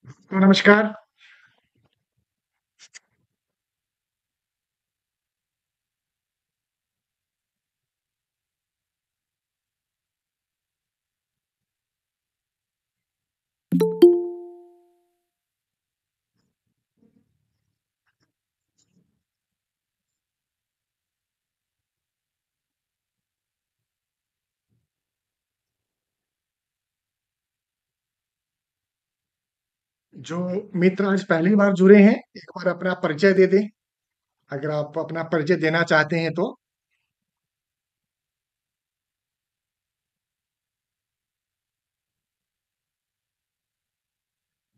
तो नमस्कार। जो मित्र आज पहली बार जुड़े हैं, एक बार अपना परिचय दे दें, अगर आप अपना परिचय देना चाहते हैं तो।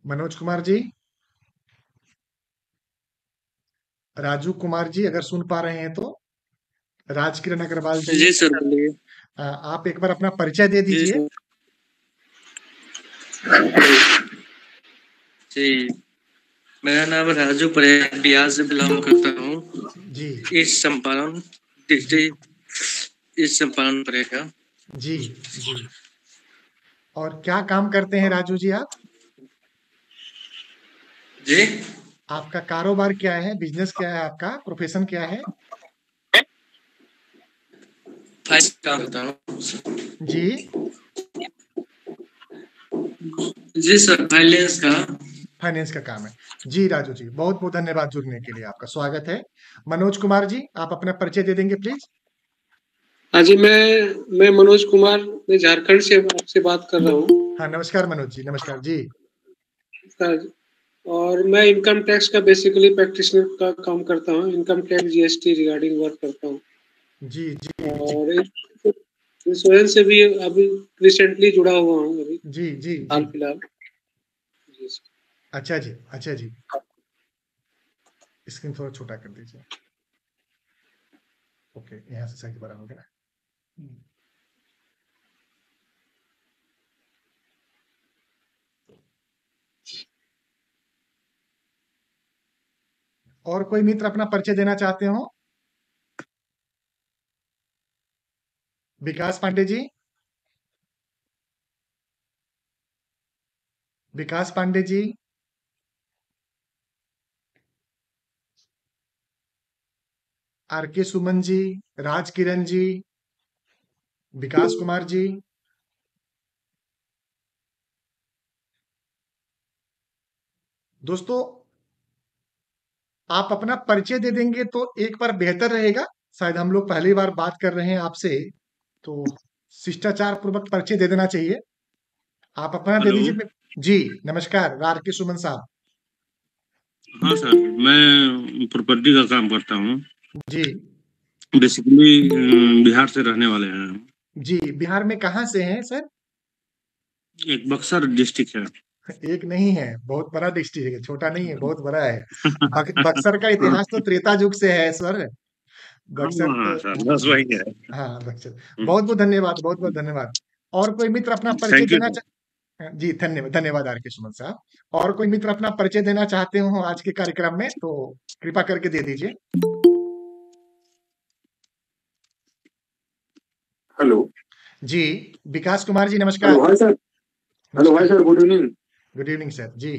मनोज कुमार जी, राजू कुमार जी अगर सुन पा रहे हैं तो, राजकिरण अग्रवाल जी, जी सर, बोलिए। आप एक बार अपना परिचय दे जी दीजिए। सर। जी, मेरा नाम राजू परेख, बिहार से बिलोंग करता हूँ। जी ईस्ट चंपारण जी डिस्ट्रिक्ट, ईस्ट चंपारण पड़ेगा। जी जी। और क्या काम करते हैं राजू जी आप? जी, आपका कारोबार क्या है, बिजनेस क्या है, आपका प्रोफेशन क्या है? फाइव काम करता हूँ। जी जी सर, फाइनेंस का। फाइनेंस का काम है। जी राजू जी, बहुत बहुत धन्यवाद जुड़ने के लिए, आपका स्वागत है। मनोज कुमार जी, आप अपना परिचय दे देंगे प्लीज। हाँ जी, मैं मनोज कुमार, मैं झारखंड से आपसे बात कर रहा हूँ। हाँ नमस्कार मनोज जी, नमस्कार जी। हाँ, और मैं इनकम टैक्स का बेसिकली प्रैक्टिशनर का काम करता हूँ। Income tax GST regarding work करता हूँ। जी जी जी और इंश्योरेंस से भी अभी रिसेंटली जुड़ा हुआ हूँ, अभी जी जी जी। हाल फिलहाल। जी सर। अच्छा जी, अच्छा जी। स्क्रीन थोड़ा छोटा कर दीजिए। ओके, यहाँ से साइज बड़ा हो गया ना। और कोई मित्र अपना परिचय देना चाहते हो? विकास पांडे जी, विकास पांडे जी, आर के सुमन जी, राज किरण जी, विकास कुमार जी। दोस्तों, आप अपना परिचय दे देंगे तो एक बार बेहतर रहेगा। शायद हम लोग पहली बार बात कर रहे हैं आपसे, तो शिष्टाचार पूर्वक परिचय दे देना चाहिए। आप अपना दे हेलो। दीजिए। जी नमस्कार आर के सुमन साहब। हाँ सर, मैं प्रॉपर्टी का काम करता हूँ। जी बेसिकली बिहार से रहने वाले हैं हम। जी, बिहार में कहाँ से हैं सर? एक बक्सर डिस्ट्रिक्ट है। एक नहीं है, बहुत बड़ा डिस्ट्रिक्ट है, छोटा नहीं है, बहुत बड़ा है। बक्सर का इतिहास तो त्रेता युग से है सर। बक्सर हाँ तो सर, बस वही है। हाँ बक्सर। बहुत बहुत धन्यवाद, बहुत बहुत धन्यवाद। और कोई मित्र अपना परिचय थैंक यू देना सर। जी धन्यवाद, धन्यवाद आर के सुमन साहब। और कोई मित्र अपना परिचय देना चाहते हो आज के कार्यक्रम में तो कृपा करके दे दीजिए। हेलो। जी विकास कुमार जी, नमस्कार। Hello hi sir. Hello hi नमस्कार, sir, good evening. Good evening sir ji.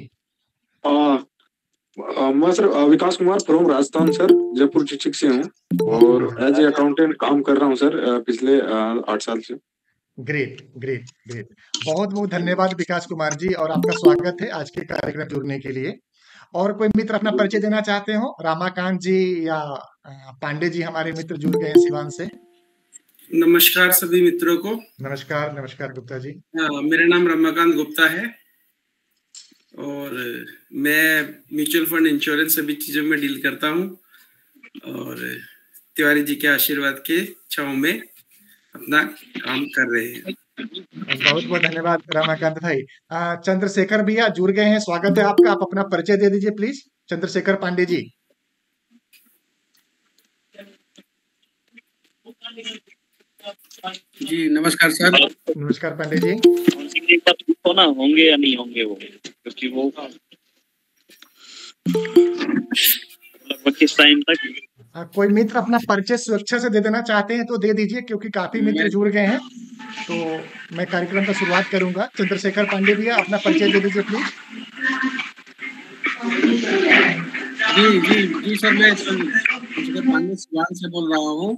मैं sir Vikas Kumar from Rajasthan sir, Jaipur district से हूँ बहुत और बहुत एज ए धन्यवाद। अकाउंटेंट काम कर रहा हूँ सर, पिछले 8 साल से। Great great great. बहुत बहुत धन्यवाद विकास कुमार जी, और आपका स्वागत है आज के कार्यक्रम में जुड़ने के लिए। और कोई मित्र अपना परिचय देना चाहते हो? रामाकांत जी या पांडे जी, हमारे मित्र जुड़ गए हैं सिवान से। नमस्कार सभी मित्रों को। नमस्कार नमस्कार गुप्ता जी। मेरा नाम रमाकांत गुप्ता है और मैं म्यूचुअल फंड इंश्योरेंस सभी चीज़ों में डील करता हूँ और तिवारी जी के आशीर्वाद के छांव में अपना काम कर रहे हैं। बहुत बहुत धन्यवाद रमाकांत भाई। चंद्रशेखर भैया जुड़ गए हैं, स्वागत है आपका। आप अपना परिचय दे दीजिए प्लीज, चंद्रशेखर पांडे जी। जी नमस्कार सर। नमस्कार पांडे जी। एक बार पूछो ना, होंगे या नहीं होंगे वो, क्योंकि वो लगभग किस टाइम तक। कोई मित्र अपना परिचय सुरक्षा से दे देना चाहते हैं तो दे दीजिए, क्योंकि काफी मित्र मैं जुड़ गए हैं। तो मैं कार्यक्रम का शुरुआत करूंगा। चंद्रशेखर पांडे भैया अपना परिचय दे दीजिए प्लीज। जी सर, मैं फाइनेंस विभाग से बोल रहा हूँ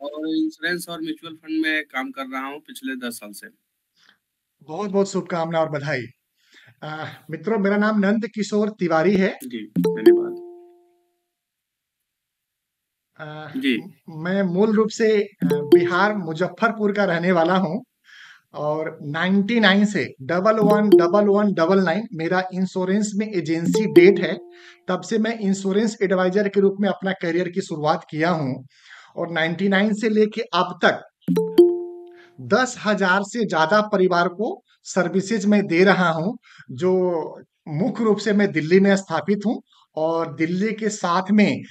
और इंश्योरेंस और म्यूचुअल फंड में काम कर रहा हूँ पिछले 10 साल से। बहुत बहुत शुभकामना और बधाई। मित्रों, मेरा नाम नंद किशोर तिवारी है। जी, धन्यवाद। जी। मैं मूल रूप से बिहार मुजफ्फरपुर का रहने वाला हूँ और 99 से 111199 मेरा इंश्योरेंस में एजेंसी डेट है। तब से मैं इंश्योरेंस एडवाइजर के रूप में अपना करियर की शुरुआत किया हूँ और 99 से लेके अब तक 10,000 से ज्यादा परिवार को सर्विसेज में दे रहा हूँ, जो मुख्य रूप से मैं दिल्ली में स्थापित हूँ और दिल्ली के साथ में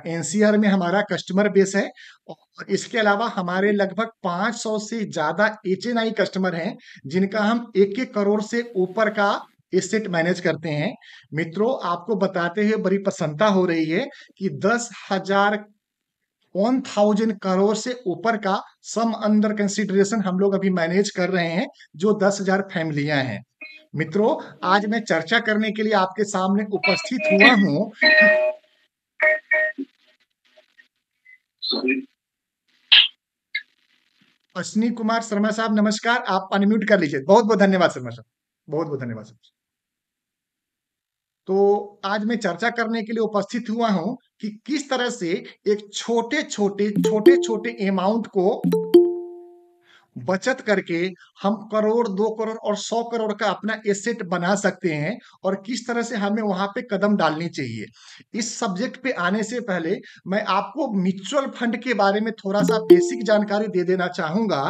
एनसीआर में हमारा कस्टमर बेस है और इसके अलावा हमारे लगभग 500 से ज्यादा एचएनआई कस्टमर हैं, जिनका हम 1-1 करोड़ से ऊपर का एसेट मैनेज करते हैं। मित्रों, आपको बताते हुए बड़ी प्रसन्नता हो रही है कि 10,000 करोड़ से ऊपर का सम अंडर कंसिडरेशन हम लोग अभी मैनेज कर रहे हैं, जो 10,000 फैमिलियां हैं। मित्रों, आज मैं चर्चा करने के लिए आपके सामने उपस्थित हुआ हूं। अश्विनी कुमार शर्मा साहब नमस्कार, आप अनम्यूट कर लीजिए। बहुत बहुत धन्यवाद शर्मा साहब, बहुत बहुत धन्यवाद सर। तो आज मैं चर्चा करने के लिए उपस्थित हुआ हूं कि किस तरह से एक छोटे छोटे अमाउंट को बचत करके हम करोड़, 2 करोड़ और 100 करोड़ का अपना एसेट बना सकते हैं और किस तरह से हमें वहां पे कदम डालनी चाहिए। इस सब्जेक्ट पे आने से पहले मैं आपको म्यूचुअल फंड के बारे में थोड़ा सा बेसिक जानकारी दे देना चाहूंगा।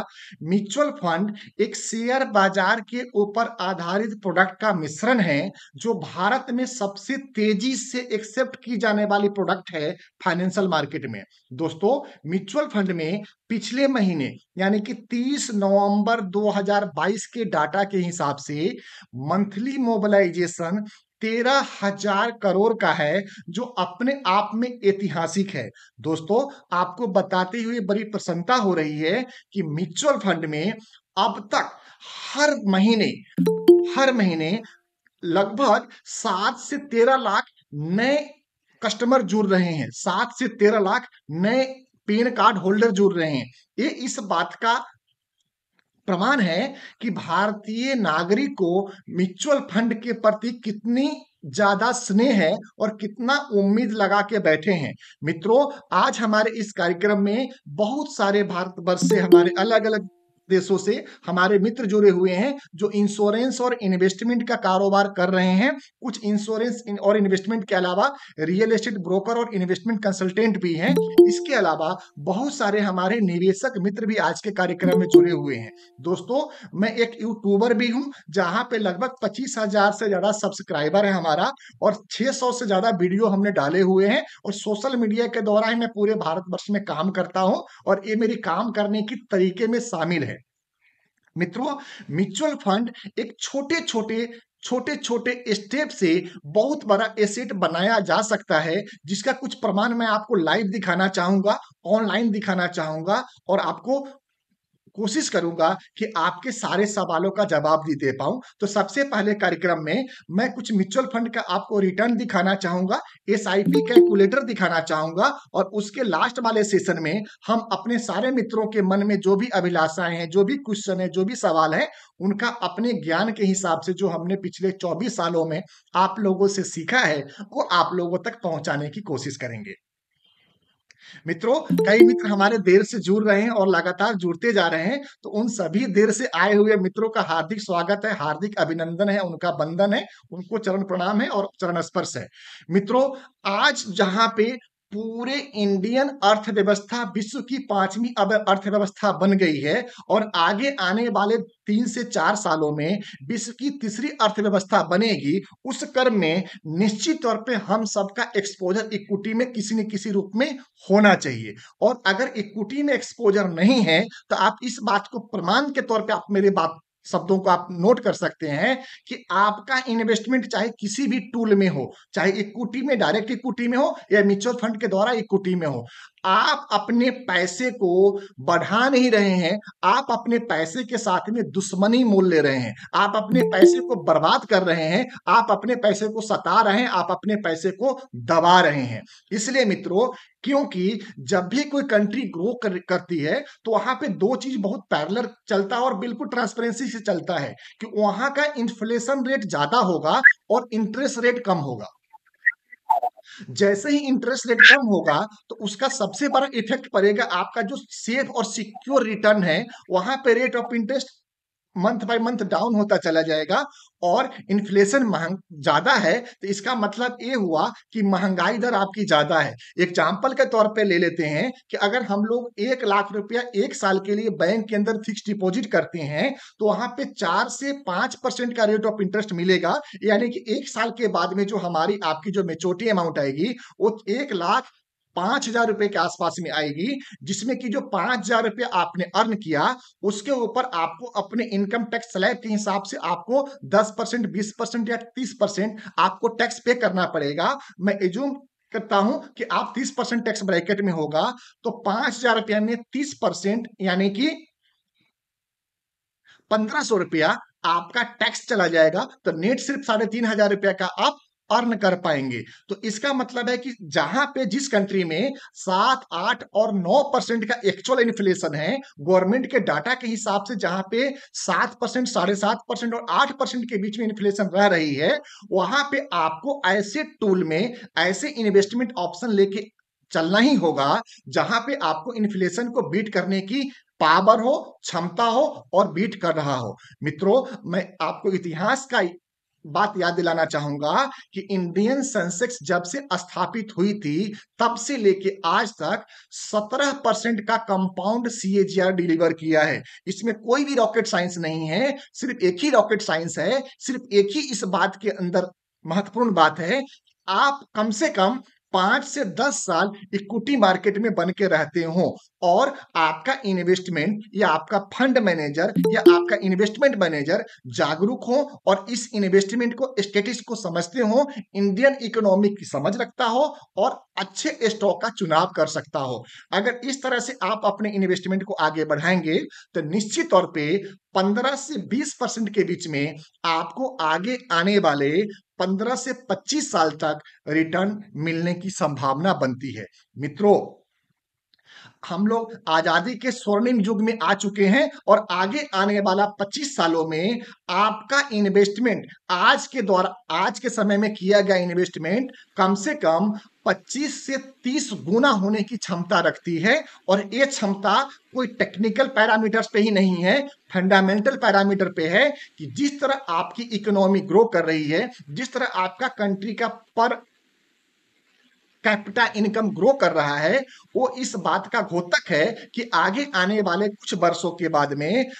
म्यूचुअल फंड एक शेयर बाजार के ऊपर आधारित प्रोडक्ट का मिश्रण है, जो भारत में सबसे तेजी से एक्सेप्ट की जाने वाली प्रोडक्ट है फाइनेंशियल मार्केट में। दोस्तों, म्यूचुअल फंड में पिछले महीने यानी कि 30 नवंबर 2022 के डाटा के हिसाब से मंथली मोबिलाइजेशन 13,000 करोड़ का है, जो अपने आप में ऐतिहासिक है। दोस्तों, आपको बताते हुए बड़ी प्रसन्नता हो रही है कि म्यूचुअल फंड में अब तक हर महीने लगभग 7 से 13 लाख नए कस्टमर जुड़ रहे हैं। 7 से 13 लाख नए पैन कार्ड होल्डर जुड़ रहे हैं। ये इस बात का प्रमाण है कि भारतीय नागरिक को म्यूचुअल फंड के प्रति कितनी ज्यादा स्नेह है और कितना उम्मीद लगा के बैठे हैं। मित्रों, आज हमारे इस कार्यक्रम में बहुत सारे भारतवर्ष से, हमारे अलग अलग देशों से हमारे मित्र जुड़े हुए हैं, जो इंश्योरेंस और इन्वेस्टमेंट का कारोबार कर रहे हैं। कुछ इंश्योरेंस और इन्वेस्टमेंट के अलावा रियल एस्टेट ब्रोकर और इन्वेस्टमेंट कंसल्टेंट भी हैं। इसके अलावा बहुत सारे हमारे निवेशक मित्र भी आज के कार्यक्रम में जुड़े हुए हैं। दोस्तों, मैं एक यूट्यूबर भी हूं, जहां पे लगभग 25,000 से ज्यादा सब्सक्राइबर है हमारा और 600 से ज्यादा वीडियो हमने डाले हुए हैं और सोशल मीडिया के द्वारा ही मैं पूरे भारतवर्ष में काम करता हूं और ये मेरी काम करने की तरीके में शामिल है। मित्रों, म्यूचुअल फंड एक छोटे छोटे स्टेप से बहुत बड़ा एसेट बनाया जा सकता है, जिसका कुछ प्रमाण मैं आपको लाइव दिखाना चाहूंगा, ऑनलाइन दिखाना चाहूंगा और आपको कोशिश करूंगा कि आपके सारे सवालों का जवाब भी दे पाऊं। तो सबसे पहले कार्यक्रम में मैं कुछ म्यूचुअल फंड का आपको रिटर्न दिखाना चाहूंगा, एसआईपी कैलकुलेटर दिखाना चाहूंगा और उसके लास्ट वाले सेशन में हम अपने सारे मित्रों के मन में जो भी अभिलाषाएं हैं, जो भी क्वेश्चन है, जो भी सवाल है, उनका अपने ज्ञान के हिसाब से जो हमने पिछले 24 सालों में आप लोगों से सीखा है, वो आप लोगों तक पहुंचाने की कोशिश करेंगे। मित्रों, कई मित्र हमारे देर से जुड़ रहे हैं और लगातार जुड़ते जा रहे हैं, तो उन सभी देर से आए हुए मित्रों का हार्दिक स्वागत है, हार्दिक अभिनंदन है, उनका वंदन है, उनको चरण प्रणाम है और चरण स्पर्श है। मित्रों, आज जहां पे पूरे इंडियन अर्थव्यवस्था विश्व की 5वीं अर्थव्यवस्था बन गई है और आगे आने वाले 3 से 4 सालों में विश्व की तीसरी अर्थव्यवस्था बनेगी, उस क्रम में निश्चित तौर पे हम सबका एक्सपोजर इक्विटी में किसी न किसी रूप में होना चाहिए। और अगर इक्विटी में एक्सपोजर नहीं है, तो आप इस बात को प्रमाण के तौर पे आप मेरे बात शब्दों को आप नोट कर सकते हैं कि आपका इन्वेस्टमेंट चाहे किसी भी टूल में हो, चाहे इक्विटी में, डायरेक्ट इक्विटी में हो या म्यूचुअल फंड के द्वारा इक्विटी में हो, आप अपने पैसे को बढ़ा नहीं रहे हैं, आप अपने पैसे के साथ में दुश्मनी मोल ले रहे हैं, आप अपने पैसे को बर्बाद कर रहे हैं, आप अपने पैसे को सता रहे हैं, आप अपने पैसे को दबा रहे हैं। इसलिए मित्रों, क्योंकि जब भी कोई कंट्री ग्रो करती है तो वहां पे दो चीज बहुत पैरेलल चलता है और बिल्कुल ट्रांसपेरेंसी से चलता है कि वहां का इन्फ्लेशन रेट ज्यादा होगा और इंटरेस्ट रेट कम होगा। जैसे ही इंटरेस्ट रेट कम होगा तो उसका सबसे बड़ा इफेक्ट पड़ेगा आपका जो सेफ और सिक्योर रिटर्न है, वहां पे rate of interest month by month down होता चला जाएगा और इन्फ्लेशन ज्यादा है तो इसका मतलब ये हुआ कि महंगाई दर आपकी ज्यादा है। एग्जाम्पल के तौर पे ले लेते हैं कि अगर हम लोग 1 लाख रुपया 1 साल के लिए बैंक के अंदर फिक्स डिपॉजिट करते हैं तो वहां पे 4 से 5% का रेट ऑफ इंटरेस्ट मिलेगा, यानी कि 1 साल के बाद में जो हमारी आपकी जो मेच्योरिटी अमाउंट आएगी वो 1,05,000 रुपए के आसपास में आएगी, जिसमें कि जो 5,000 रुपए आपने अर्न किया उसके ऊपर आपको अपने इनकम टैक्स स्लैब के हिसाब से आपको 10%, 20% या 30% आपको टैक्स पे करना पड़ेगा। मैं एज्यूम करता हूं कि आप 30% टैक्स ब्रैकेट में होगा तो 5,000 रुपया में 30% यानी कि 1,500 रुपया आपका टैक्स चला जाएगा, तो नेट सिर्फ 3,500 रुपया का आप अर्न कर पाएंगे। तो इसका मतलब है कि जहां पे जिस कंट्री में 7, 8 और 9% का एक्चुअल इन्फ्लेशन है, गवर्नमेंट के डाटा के हिसाब से जहां पे 7%, 7.5% और 8% के बीच में इन्फ्लेशन रह रही है, वहां पे आपको ऐसे टूल में ऐसे इन्वेस्टमेंट ऑप्शन लेके चलना ही होगा जहां पे आपको इन्फ्लेशन को बीट करने की पावर हो, क्षमता हो और बीट कर रहा हो। मित्रों, मैं आपको इतिहास का बात याद दिलाना चाहूंगा कि इंडियन सेंसेक्स जब से स्थापित हुई थी तब से लेके आज तक 17% का कंपाउंड CAGR डिलीवर किया है। इसमें कोई भी रॉकेट साइंस नहीं है, सिर्फ एक ही रॉकेट साइंस है, सिर्फ एक ही इस बात के अंदर महत्वपूर्ण बात है, आप कम से कम 5 से 10 साल इक्विटी मार्केट में बन के रहते हो और आपका इन्वेस्टमेंट या आपका फंड मैनेजर या आपका इन्वेस्टमेंट मैनेजर जागरूक हो और इस इन्वेस्टमेंट को स्टेटस को समझते हो, इंडियन इकोनॉमी की समझ रखता हो और अच्छे स्टॉक का चुनाव कर सकता हो। अगर इस तरह से आप अपने इन्वेस्टमेंट को आगे बढ़ाएंगे तो निश्चित तौर पे 15 से 20% के बीच में आपको आगे आने वाले 15 से 25 साल तक रिटर्न मिलने की संभावना बनती है। मित्रों, हम लोग आजादी के स्वर्णिम युग में आ चुके हैं और आगे आने वाला 25 सालों में आपका इन्वेस्टमेंट आज के समय में किया गया इन्वेस्टमेंट कम से कम 25 से 30 गुना होने की क्षमता रखती है और ये क्षमता कोई टेक्निकल पैरामीटर्स पे ही नहीं है, फंडामेंटल पैरामीटर पे है कि जिस तरह आपकी इकोनॉमी ग्रो कर रही है, जिस तरह आपका कंट्री का पर कैपिटा इनकम ग्रो कर रहा है, वो इस बात का द्योतक है कि आगे आने वाले कुछ वर्षों के बाद में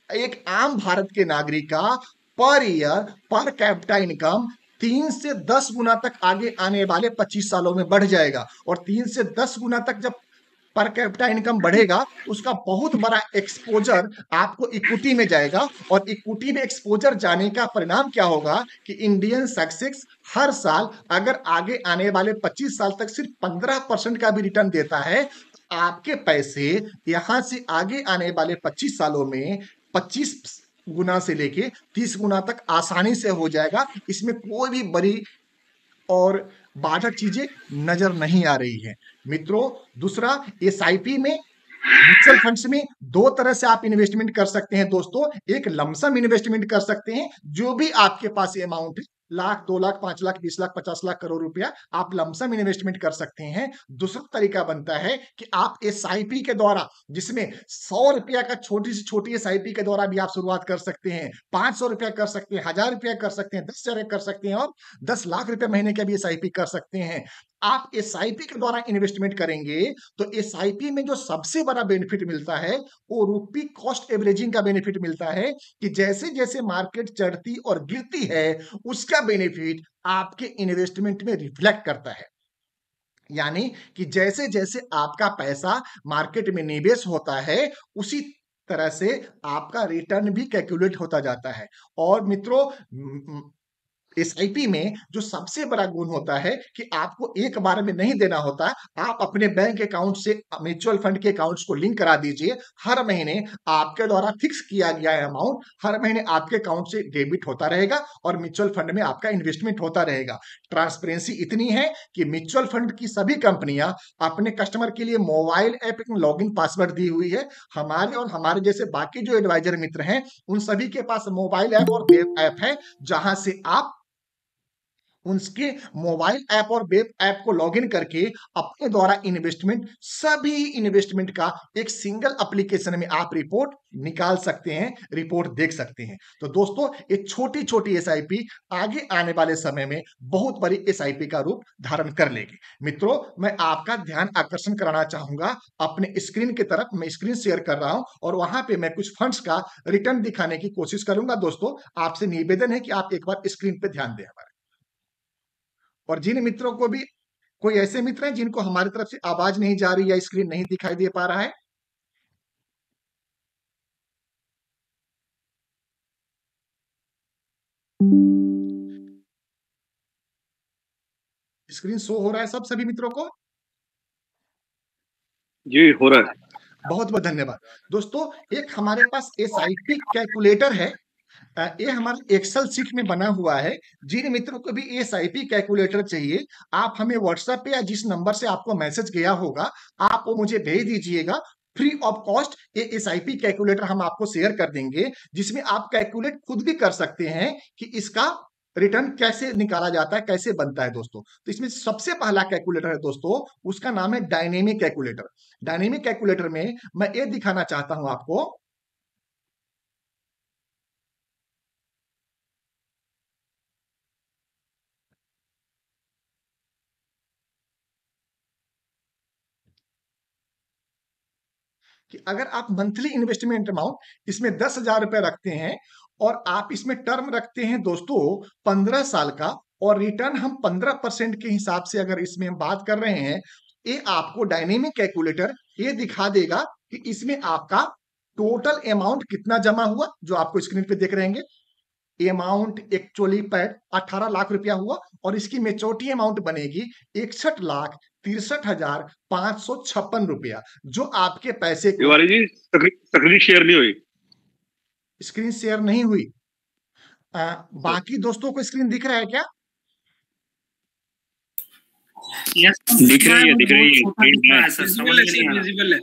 एक आम भारत के नागरिक का per year per capita income 3 से 10 गुना तक आगे आने वाले 25 सालों में बढ़ जाएगा और 3 से 10 गुना तक जब पर कैपिटा इनकम बढ़ेगा उसका बहुत बड़ा एक्सपोजर आपको इक्विटी में जाएगा और इक्विटी में एक्सपोजर जाने का परिणाम क्या होगा कि इंडियन सेंसेक्स हर साल अगर आगे आने वाले 25 साल तक सिर्फ 15% का भी रिटर्न देता है, तो आपके पैसे यहां से आगे आने वाले 25 सालों में 25 गुना से लेके 30 गुना तक आसानी से हो जाएगा। इसमें कोई भी बड़ी और बाधक चीजें नजर नहीं आ रही है। मित्रों, दूसरा, SIP में म्यूचुअल फंड्स में 2 तरह से आप इन्वेस्टमेंट कर सकते हैं दोस्तों। एक लमसम इन्वेस्टमेंट कर सकते हैं, जो भी आपके पास अमाउंट है, 1 लाख, 2 लाख, 5 लाख, 20 लाख, 50 लाख, करोड़ रुपया आप लमसम इन्वेस्टमेंट कर सकते हैं। दूसरा तरीका बनता है कि आप SIP के द्वारा, जिसमें 100 रुपया का छोटी से छोटी SIP के द्वारा भी आप शुरुआत कर सकते हैं, 500 रुपया कर सकते हैं, 1000 रुपया कर सकते हैं, 10,000 कर सकते हैं और 10 लाख रुपया महीने का भी SIP कर सकते हैं। आप SIP के द्वारा इन्वेस्टमेंट करेंगे तो SIP में जो सबसे बड़ा बेनिफिट मिलता है वो रुपी कॉस्ट एवरेजिंग का बेनिफिट मिलता है कि जैसे जैसे मार्केट चढ़ती और गिरती है उसका बेनिफिट आपके इन्वेस्टमेंट में रिफ्लेक्ट करता है। यानी कि जैसे जैसे आपका पैसा मार्केट में निवेश होता है उसी तरह से आपका रिटर्न भी कैलकुलेट होता जाता है। और मित्रों, एसआईपी में जो सबसे बड़ा गुण होता है कि आपको एक बार में नहीं देना होता, आप अपने बैंक अकाउंट से म्यूचुअल फंड के अकाउंट्स को लिंक करा दीजिए। हर महीने आपके द्वारा फिक्स किया गया अमाउंट हर महीने आपके अकाउंट से डेबिट होता रहेगा और म्यूचुअल फंड में आपका इन्वेस्टमेंट होता रहेगा। ट्रांसपेरेंसी इतनी है कि म्यूचुअल फंड की सभी कंपनियां अपने कस्टमर के लिए मोबाइल ऐप में लॉगिन पासवर्ड दी हुई है। हमारे और हमारे जैसे बाकी जो एडवाइजर मित्र हैं उन सभी के पास मोबाइल ऐप और वेब ऐप है, जहां से आप उनके मोबाइल ऐप और वेब ऐप को लॉगिन करके अपने द्वारा इन्वेस्टमेंट, सभी इन्वेस्टमेंट का एक सिंगल एप्लीकेशन में आप रिपोर्ट निकाल सकते हैं, रिपोर्ट देख सकते हैं। तो दोस्तों, ये छोटी छोटी एसआईपी आगे आने वाले समय में बहुत बड़ी एसआईपी का रूप धारण कर लेगी। मित्रों, मैं आपका ध्यान आकर्षण कराना चाहूंगा अपने स्क्रीन की तरफ। मैं स्क्रीन शेयर कर रहा हूं और वहां पे मैं कुछ फंड्स का रिटर्न दिखाने की कोशिश करूंगा। दोस्तों, आपसे निवेदन है कि आप एक बार स्क्रीन पे ध्यान दें हमारे। और जिन मित्रों को भी, कोई ऐसे मित्र हैं जिनको हमारी तरफ से आवाज नहीं जा रही या स्क्रीन नहीं दिखाई दे पा रहा है? स्क्रीन शो हो रहा है सब सभी मित्रों को? जी हो रहा है। बहुत बहुत धन्यवाद। दोस्तों, एक हमारे पास एसआईपी कैलकुलेटर है। ये हमारे एक्सेल सीट में बना हुआ है। जिन मित्रों को भी एसआईपी कैलकुलेटर चाहिए, आप हमें व्हाट्सएप पे या जिस नंबर से आपको मैसेज गया होगा, आप वो मुझे भेज दीजिएगा। फ्री ऑफ कॉस्ट ये एसआईपी कैलकुलेटर हम आपको शेयर कर देंगे, जिसमें आप कैलकुलेट खुद भी कर सकते हैं कि इसका रिटर्न कैसे निकाला जाता है, कैसे बनता है। दोस्तों, तो इसमें सबसे पहला कैलकुलेटर है दोस्तों, उसका नाम है डायनेमिक कैलकुलेटर। डायनेमिक कैलकुलेटर में मैं ये दिखाना चाहता हूं आपको। कि अगर आप मंथली इन्वेस्टमेंट अमाउंट इसमें 10,000 रुपए रखते हैं और आप इसमें टर्म रखते हैं दोस्तों 15 साल का, और रिटर्न हम 15% के हिसाब से अगर इसमें हम बात कर रहे हैं, ये आपको डायनेमिक कैलकुलेटर ये दिखा देगा कि इसमें आपका टोटल अमाउंट कितना जमा हुआ, जो आपको स्क्रीन पे देख रहे हैं। अमाउंट एक्चुअली पैड 18 लाख रुपया हुआ और इसकी मेच्योरिटी अमाउंट बनेगी 61,63,556 रुपया, जो आपके पैसे को। तिवारी जी, स्क्रीन शेयर नहीं हुई। स्क्रीन शेयर नहीं हुई। बाकी दोस्तों को स्क्रीन दिख रहा है क्या? दिख रही है, दिख रही है। विजिबल है।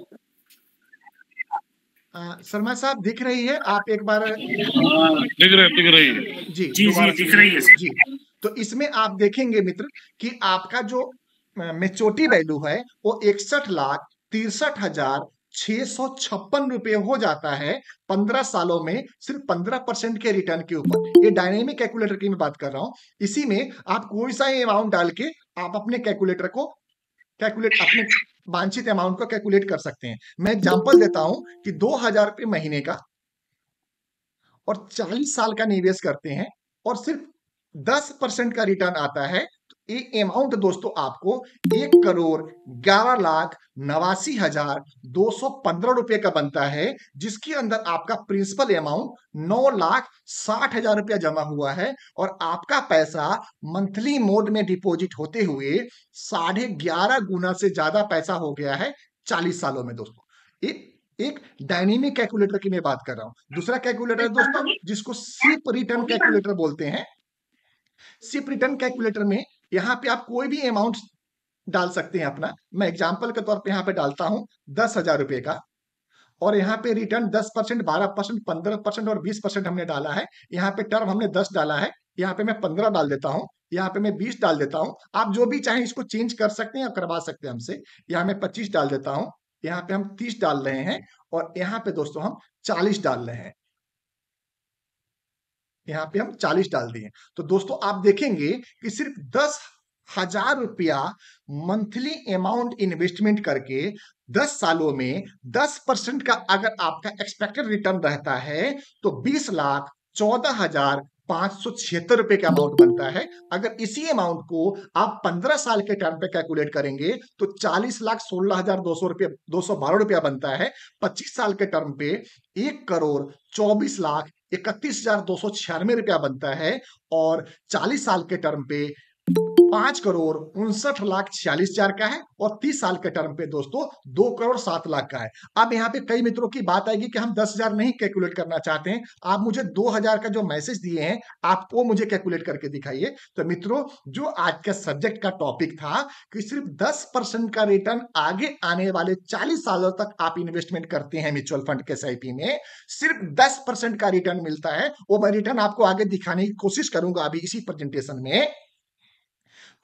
शर्मा साहब दिख रही है? आप एक बार दिख रही है जी जी दिख रही है जी। तो इसमें आप देखेंगे मित्र कि आपका जो मेच्योरिटी वैल्यू है वो 61,63,656 रुपए हो जाता है 15 सालों में, सिर्फ 15% के रिटर्न के ऊपर। ये डायनेमिक कैलकुलेटर की मैं बात कर रहा हूं। इसी में आप कोई सा अमाउंट डाल के आप अपने कैलकुलेटर को अपने वांछित अमाउंट को कैलकुलेट कर सकते हैं। मैं एग्जांपल देता हूं कि 2,000 रुपए महीने का और 40 साल का निवेश करते हैं और सिर्फ 10% का रिटर्न आता है, तो ये अमाउंट दोस्तों आपको 1,11,89,215 रुपए का बनता है, जिसके अंदर आपका प्रिंसिपल अमाउंट 9,60,000 रुपया जमा हुआ है और आपका पैसा मंथली मोड में डिपॉजिट होते हुए 11.5 गुना से ज्यादा पैसा हो गया है 40 सालों में। दोस्तों, एक डायनेमिक कैलकुलेटर की मैं बात कर रहा हूं। दूसरा कैलकुलेटर दोस्तों जिसको सिप रिटर्न कैलकुलेटर बोलते हैं। सिप रिटर्न कैलकुलेटर में यहाँ पे आप कोई भी अमाउंट डाल सकते हैं अपना। मैं एग्जांपल के तौर पे यहाँ पे डालता हूं 10,000 रुपए का, और यहाँ पे रिटर्न 10%, 12%, 15% और 20% हमने डाला है। यहाँ पे टर्म हमने 10 डाला है, यहाँ पे मैं 15 डाल देता हूँ, यहाँ पे मैं 20 डाल देता हूँ। आप जो भी चाहें इसको चेंज कर सकते हैं और करवा सकते हैं हमसे। यहाँ मैं 25 डाल देता हूँ, यहाँ पे हम 30 डाल रहे हैं और यहाँ पे दोस्तों हम 40 डाल रहे हैं। यहाँ पे हम 40 डाल दिए। तो दोस्तों आप देखेंगे कि सिर्फ 10,000 रुपया मंथली अमाउंट इन्वेस्टमेंट करके 10 सालों में 10% का अगर आपका एक्सपेक्टेड रिटर्न रहता है तो 20,14,576 रुपए का अमाउंट बनता है। अगर इसी अमाउंट को आप 15 साल के टर्म पे कैलकुलेट करेंगे तो 40,16,212 रुपया बनता है। 25 साल के टर्म पे 1,24,41,000 ₹31,296 बनता है और 40 साल के टर्म पे 5,59,46,000 का है और 30 साल के टर्म पे दोस्तों 2,07,00,000 का है। अब यहाँ पे कई मित्रों की बात आएगी कि हम 10,000 नहीं कैलकुलेट करना चाहते हैं, आप मुझे 2,000 का जो मैसेज दिए हैं आप वो मुझे कैलकुलेट करके दिखाइए। तो मित्रों, जो आज का सब्जेक्ट का टॉपिक था कि सिर्फ 10% का रिटर्न आगे आने वाले 40 सालों तक आप इन्वेस्टमेंट करते हैं म्यूचुअल फंड के SIP में, सिर्फ 10% का रिटर्न मिलता है। वो मैं रिटर्न आपको आगे दिखाने की कोशिश करूंगा अभी इसी प्रेजेंटेशन में।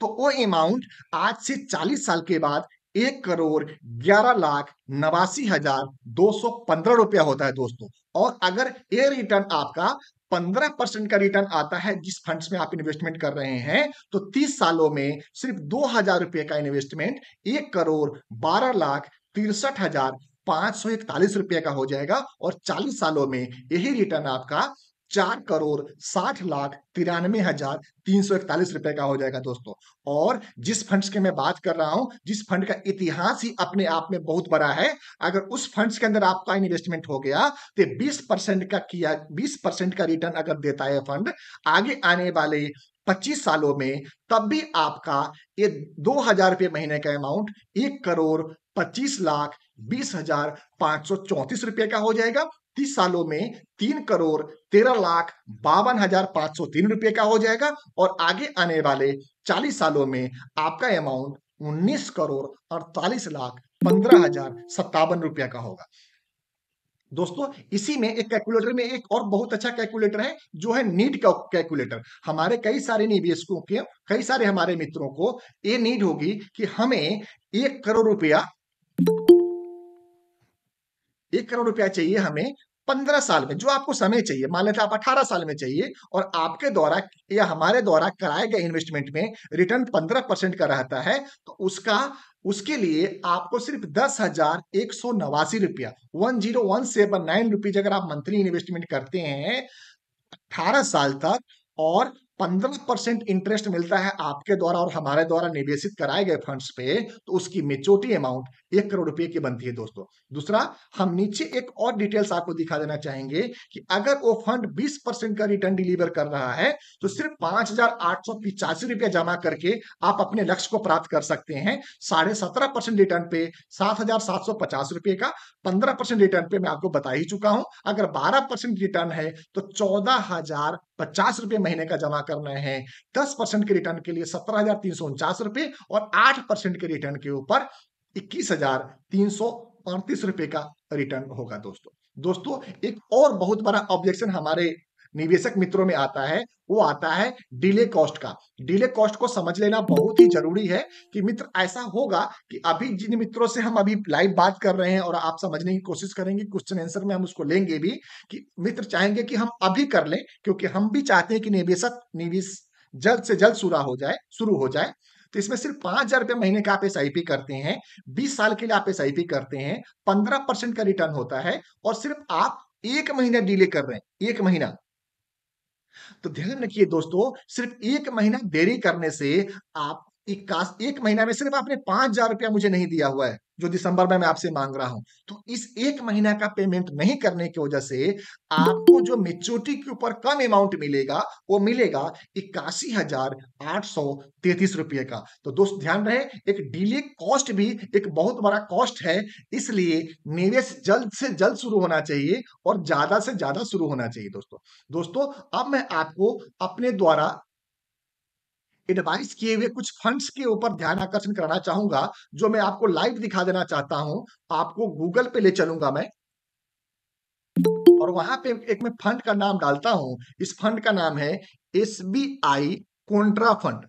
तो वो अमाउंट आज से 40 साल के बाद 1,11,89,215 रुपया होता है दोस्तों। और अगर ये रिटर्न आपका 15% का रिटर्न आता है जिस फंड्स में आप इन्वेस्टमेंट कर रहे हैं, तो 30 सालों में सिर्फ 2,000 रुपए का इन्वेस्टमेंट 1,12,63,541 रुपए का हो जाएगा और 40 सालों में यही रिटर्न आपका 4,60,93,341 रुपए का हो जाएगा दोस्तों। और जिस फंड्स के मैं बात कर रहा हूं, जिस फंड का इतिहास ही अपने आप में बहुत बड़ा है, अगर उस फंड्स के अंदर आपका इन्वेस्टमेंट हो गया तो 20% का रिटर्न अगर देता है फंड आगे आने वाले 25 सालों में, तब भी आपका ये 2,000 रुपये महीने का अमाउंट 1,25,20,534 रुपये का हो जाएगा। 30 सालों में 3,13,52,503 रुपये का हो जाएगा और आगे आने वाले 40 सालों में आपका अमाउंट 19,48,15,057 रुपया का होगा। दोस्तों, इसी में एक कैलकुलेटर में एक और बहुत अच्छा कैलकुलेटर है जो है नीड का कैलकुलेटर। हमारे कई सारे निवेशकों के, कई सारे हमारे मित्रों को ये नीड होगी कि हमें 1 करोड़ रुपया चाहिए हमें 15 साल में, जो आपको समय चाहिए। मान लेते आप 18 साल में चाहिए और आपके द्वारा या हमारे द्वारा कराए गए इन्वेस्टमेंट में रिटर्न 15% का रहता है, तो उसके लिए आपको सिर्फ 10,189 रुपया 10,179 रुपीज अगर आप मंथली इन्वेस्टमेंट करते हैं 18 साल तक और 15% इंटरेस्ट मिलता है आपके द्वारा और हमारे द्वारा निवेशित कराए गए फंड्स पे, तो उसकी मेच्योरिटी अमाउंट 1 करोड़ रुपए की बनती है दोस्तों। दूसरा, हम नीचे एक और डिटेल्स आपको दिखा देना चाहेंगे कि अगर वो फंड 20% का रिटर्न डिलीवर कर रहा है तो सिर्फ 5,885 रुपया जमा करके आप अपने लक्ष्य को प्राप्त कर सकते हैं। 17.5% रिटर्न पे 7,750 रुपये का, 15% रिटर्न पे मैं आपको बता ही चुका हूं। अगर 12% रिटर्न है तो 14,050 रुपये महीने का जमा करना है। 10% के रिटर्न के लिए 17,349 रुपये और 8% के रिटर्न के ऊपर 21,338 रुपये का रिटर्न होगा दोस्तों, एक और बहुत बड़ा ऑब्जेक्शन हमारे निवेशक मित्रों में आता है, वो आता है डिले कॉस्ट का। डिले कॉस्ट को समझ लेना बहुत ही जरूरी है कि मित्र, ऐसा होगा कि अभी जिन मित्रों से हम अभी लाइव बात कर रहे हैं और आप समझने की कोशिश करेंगे, क्वेश्चन आंसर में हम उसको लेंगे भी कि मित्र चाहेंगे कि हम अभी कर लें, क्योंकि हम भी चाहते हैं कि निवेश जल्द से जल्द शुरू हो जाए। तो इसमें सिर्फ 5,000 रुपये महीने का आप SIP करते हैं, 20 साल के लिए आप SIP करते हैं, 15% का रिटर्न होता है और सिर्फ आप 1 महीना डिले कर रहे हैं, 1 महीना। तो ध्यान रखिए दोस्तों, सिर्फ 1 महीना देरी करने से आप 1 महीना में सिर्फ आपने 5,000 रुपया मुझे नहीं दिया हुआ है जो दिसंबर में मैं आपसे मांग रहा हूं, तो इस 1 महीना का पेमेंट नहीं करने की वजह से आपको जो मेच्योरिटी के ऊपर कम अमाउंट मिलेगा वो मिलेगा 81,833 रुपये का। तो दोस्त ध्यान रहे, एक डिले कॉस्ट भी एक बहुत बड़ा कॉस्ट है, इसलिए निवेश जल्द से जल्द शुरू होना चाहिए और ज्यादा से ज्यादा शुरू होना चाहिए दोस्तों। अब मैं आपको अपने द्वारा एडवाइस किए हुए कुछ फंड्स के ऊपर ध्यान आकर्षण कराना चाहूंगा, जो मैं आपको लाइव दिखा देना चाहता हूं। आपको गूगल पे ले चलूंगा मैं और वहां पे एक मैं फंड का नाम डालता हूं। इस फंड का नाम है SBI कॉन्ट्रा फंड।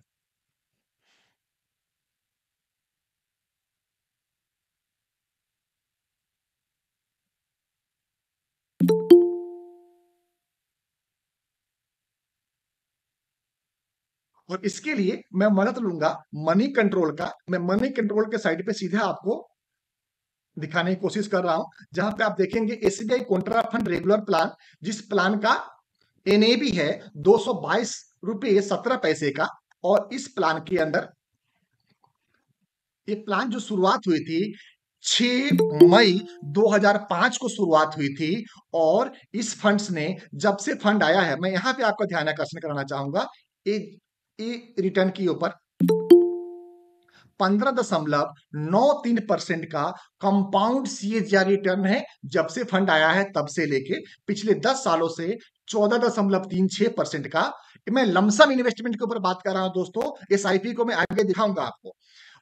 और इसके लिए मैं मदद लूंगा मनी कंट्रोल का। मैं मनी कंट्रोल के साइट पे सीधे आपको दिखाने की कोशिश कर रहा हूं, जहां पे आप देखेंगे SBI Contra fund regular plan, जिस प्लान का NAV है 222 रुपये 17 पैसे का। और इस प्लान के अंदर ये प्लान जो शुरुआत हुई थी 6 मई 2005 को शुरुआत हुई थी और इस फंड्स ने जब से फंड आया है, मैं यहां पे आपका ध्यान आकर्षण कराना चाहूंगा रिटर्न के ऊपर 15.93% का कंपाउंड सीएजीआर रिटर्न है जब से फंड आया है तब से लेके पिछले 10 सालों से 14.36% का। मैं लमसम इन्वेस्टमेंट के ऊपर बात कर रहा हूं दोस्तों, एसआईपी को मैं आगे दिखाऊंगा आपको।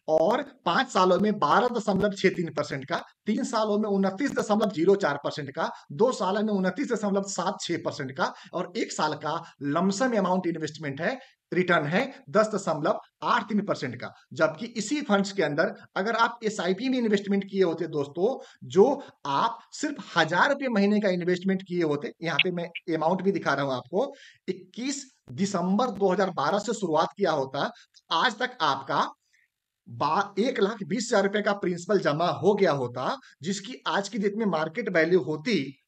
और 5 सालों में 12.63% का, 3 सालों में 29.04% का, 2 सालों में 29.76% का और 1 साल का लमसम अमाउंट इन्वेस्टमेंट है, रिटर्न है 10.83% का। जबकि इसी फंड्स के अंदर अगर आप एसआईपी में इन्वेस्टमेंट किए होते दोस्तों, जो आप सिर्फ 1000 रुपए महीने का इन्वेस्टमेंट किए होते, यहां पे मैं अमाउंट भी दिखा रहा हूं आपको, 21 दिसंबर 2012 से शुरुआत किया होता, आज तक आपका 1,20,000 रुपए का प्रिंसिपल जमा हो गया होता, जिसकी आज की डेट में मार्केट वैल्यू होती